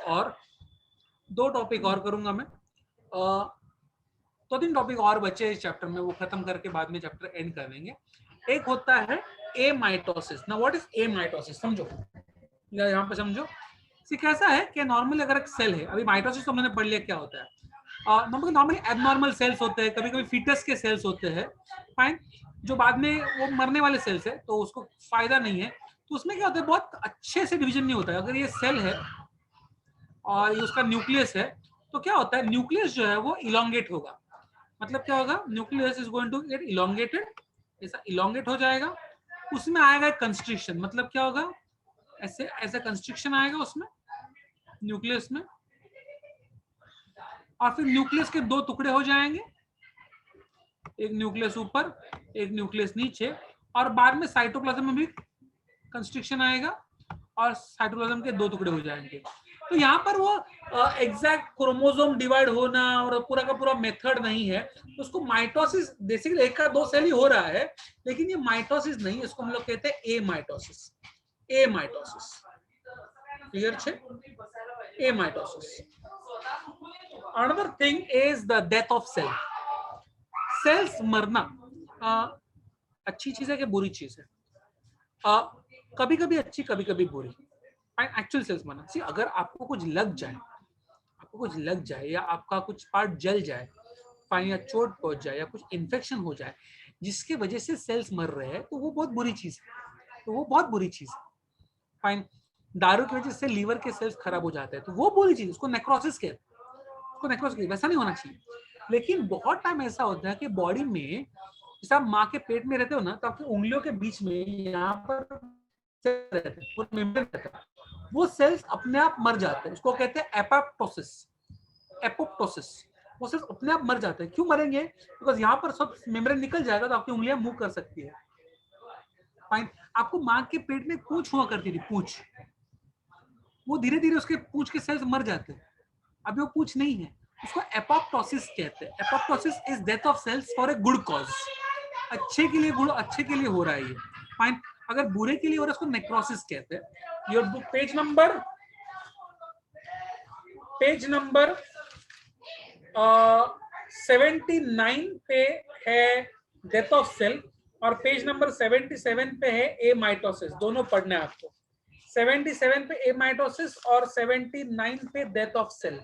और 2 टॉपिक और करूंगा मैं। 2-3 टॉपिक और बचे इस चैप्टर में, वो खत्म करके बाद में चैप्टर एंड कर देंगे। एक होता है ए माइटोसिस। ना व्हाट इज ए माइटोसिस, समझो यहाँ पे समझो। कैसा है कि नॉर्मली अगर एक सेल है, अभी माइटोसिस तो मैंने पढ़ लिया क्या होता है। नॉर्मली एबनॉर्मल सेल्स होते हैं, कभी कभी फीटस के सेल्स होते हैं, फाइन, जो बाद में वो मरने वाले सेल्स है, तो उसको फायदा नहीं है। तो उसमें क्या होता है, बहुत अच्छे से डिवीजन नहीं होता है। अगर ये सेल है और ये उसका न्यूक्लियस है, तो क्या होता है, न्यूक्लियस जो है वो इलोंगेट होगा। मतलब क्या होगा, nucleus is going to get elongated, ऐसा इलोंगेट हो जाएगा। उसमें आएगा कंस्ट्रिक्शन, मतलब क्या होगा, ऐसे ऐसा कंस्ट्रिक्शन आएगा उसमें न्यूक्लियस में, और फिर न्यूक्लियस के दो टुकड़े हो जाएंगे, एक न्यूक्लियस ऊपर एक न्यूक्लियस नीचे, और बाद में साइटोप्लाज्म में भी कंस्ट्रिक्शन आएगा और साइटोप्लाज्म के दो टुकड़े हो जाएंगे। तो यहाँ पर वो एग्जैक्ट क्रोमोसोम डिवाइड होना और पूरा का पूरा मेथड नहीं है। तो उसको माइटोसिस, बेसिकली एक का दो सेल ही हो रहा है, लेकिन ये माइटोसिस नहीं, इसको हम लोग कहते हैं amitosis. Amitosis clear छे, amitosis. Another thing is the death of cell. Cells मरना अच्छी चीज है कि बुरी चीज है? कभी कभी अच्छी, कभी कभी बुरी। एक्चुअल सेल्स मरना, सी अगर आपको कुछ लग जाए, आपको कुछ लग जाए या आपका कुछ पार्ट जल जाए, फाइन, या चोट पहुंच जाए या कुछ इन्फेक्शन हो जाए जिसके वजह से सेल्स मर रहे हैं, तो वो बहुत बुरी चीज है। तो वो बहुत बुरी चीज है, फाइन। दारू की वजह से लीवर के सेल्स खराब हो जाते हैं, तो वो बुरी चीज, उसको नेक्रोसिस कहते हैं, उसको नेक्रोसिस, वैसा नहीं होना चाहिए। लेकिन बहुत टाइम ऐसा होता है कि बॉडी में, जैसे आप माँ के पेट में रहते हो ना, तो आपकी उंगलियों के बीच में यहाँ पर रहता है, वो सेल्स अपने आप मर जाते हैं, उसको कहते हैं एपोप्टोसिस। एपोप्टोसिस, वो सेल्स अपने आप मर जाते हैं। क्यों मरेंगे? बिकॉज यहाँ पर सब मेम्ब्रेन निकल जाएगा, तो आपकी उंगलियां मूव कर सकती है, फाइन। आपको माँ के पेट में पूंछ हुआ करती थी, पूंछ, वो धीरे धीरे उसके पूंछ के सेल्स मर जाते हैं, अभी वो पूंछ नहीं है, उसको एपोप्टोसिस कहते हैं। Apoptosis is death of cells for a good cause, अच्छे के लिए, गुड अच्छे के लिए हो रहा है ये, फाइन। अगर बुरे के लिए हो रहा है, उसको नेक्रोसिस कहते हैं। योर बुक पेज नंबर 79 पे है डेथ ऑफ सेल, और पेज नंबर 77 पे है ए माइटोसिस। दोनों पढ़ना है आपको, 77 पे ए माइटोसिस और 79 पे death of cell.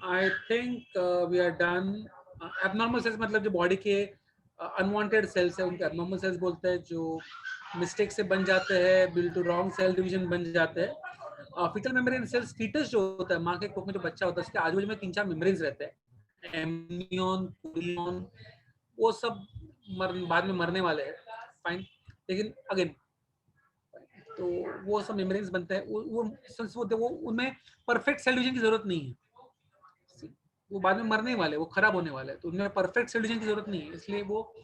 I think we are done. Abnormal cells मतलब जो बॉडी के अनवांटेड सेल्स है उनको एबनॉर्मल सेल्स बोलते हैं, जो मिस्टेक से बन जाते हैं, due to wrong cell division बन जाते हैं. फीटल मेम्ब्रेन सेल्स, फीटस जो होता है, माँ के कोख में जो बच्चा होता है, उसके आजू बाजू में 3-4 मेम्ब्रेन्स रहते हैं, एमनियन, कोरियन, वो सब बाद में मरने वाले हैं. फाइन. लेकिन अगेन तो वो सब मेम्ब्रेन्स बनते हैं, वो उनमें परफेक्ट सेल डिवीजन की जरूरत नहीं है. वो बाद में मरने वाले, वो खराब होने वाले, तो उनमें परफेक्ट सेल डिवीजन की जरूरत नहीं है, इसलिए वो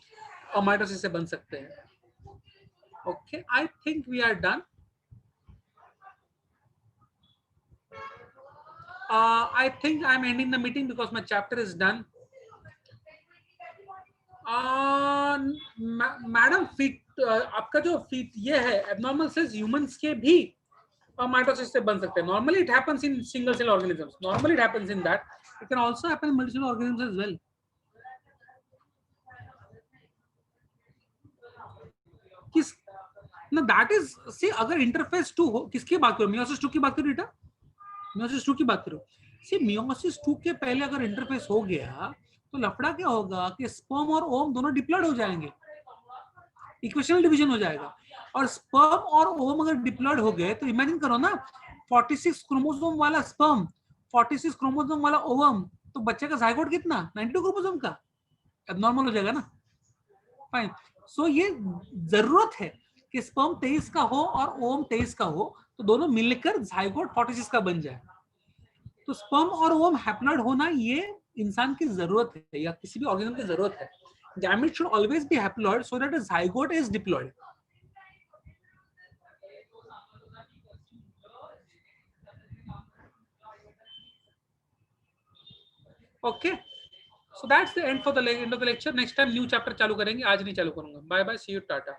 माइटोसिस से बन सकते हैं. Okay, I think we are done. I think I'm ending the meeting because my chapter is done. Madam feet आपका जो फीट ये है एबनॉर्मल सेल्स ह्यूमंस के भी माइटोसिस से बन सकते हैं. Normally it happens in single cell organisms. Normally it happens in that. It can also happen in multi cell organisms as well. किस ना दैट इज सी, अगर इंटरफेस 2 हो, किसकी बात करो, मियोसिस 2 की बात करो बेटा, मियोसिस 2 की बात करो. सी मियोसिस 2 के पहले अगर इंटरफेस हो गया तो लफड़ा क्या होगा कि स्पर्म और ओम दोनों डिप्लॉयड हो जाएंगे, इक्वेशनल डिवीजन हो जाएगा. और स्पर्म और ओम अगर डिप्लॉयड हो गए तो इमेजिन करो ना, 46 क्रोमोसोम वाला स्पर्म, 46 क्रोमोसोम वाला ओवम, तो बच्चे का जायगोट कितना, 92 क्रोमोसोम का, एब्नॉर्मल हो जाएगा ना. फाइन. सो ये जरूरत है कि स्पर्म 23 का हो और ओम 23 का हो, तो दोनों मिलकर जायगोट 46 का बन जाए. तो स्पर्म और ओम हैप्लॉइड होना ये इंसान की जरूरत है या किसी भी ऑर्गेनिज्म की जरूरत है. Gamete should always be haploid so that a zygote is diploid. Okay, so that's the end for the end of the lecture. Next time new chapter चालू करेंगे, आज नहीं चालू करूंगा. Bye bye, see you, tata.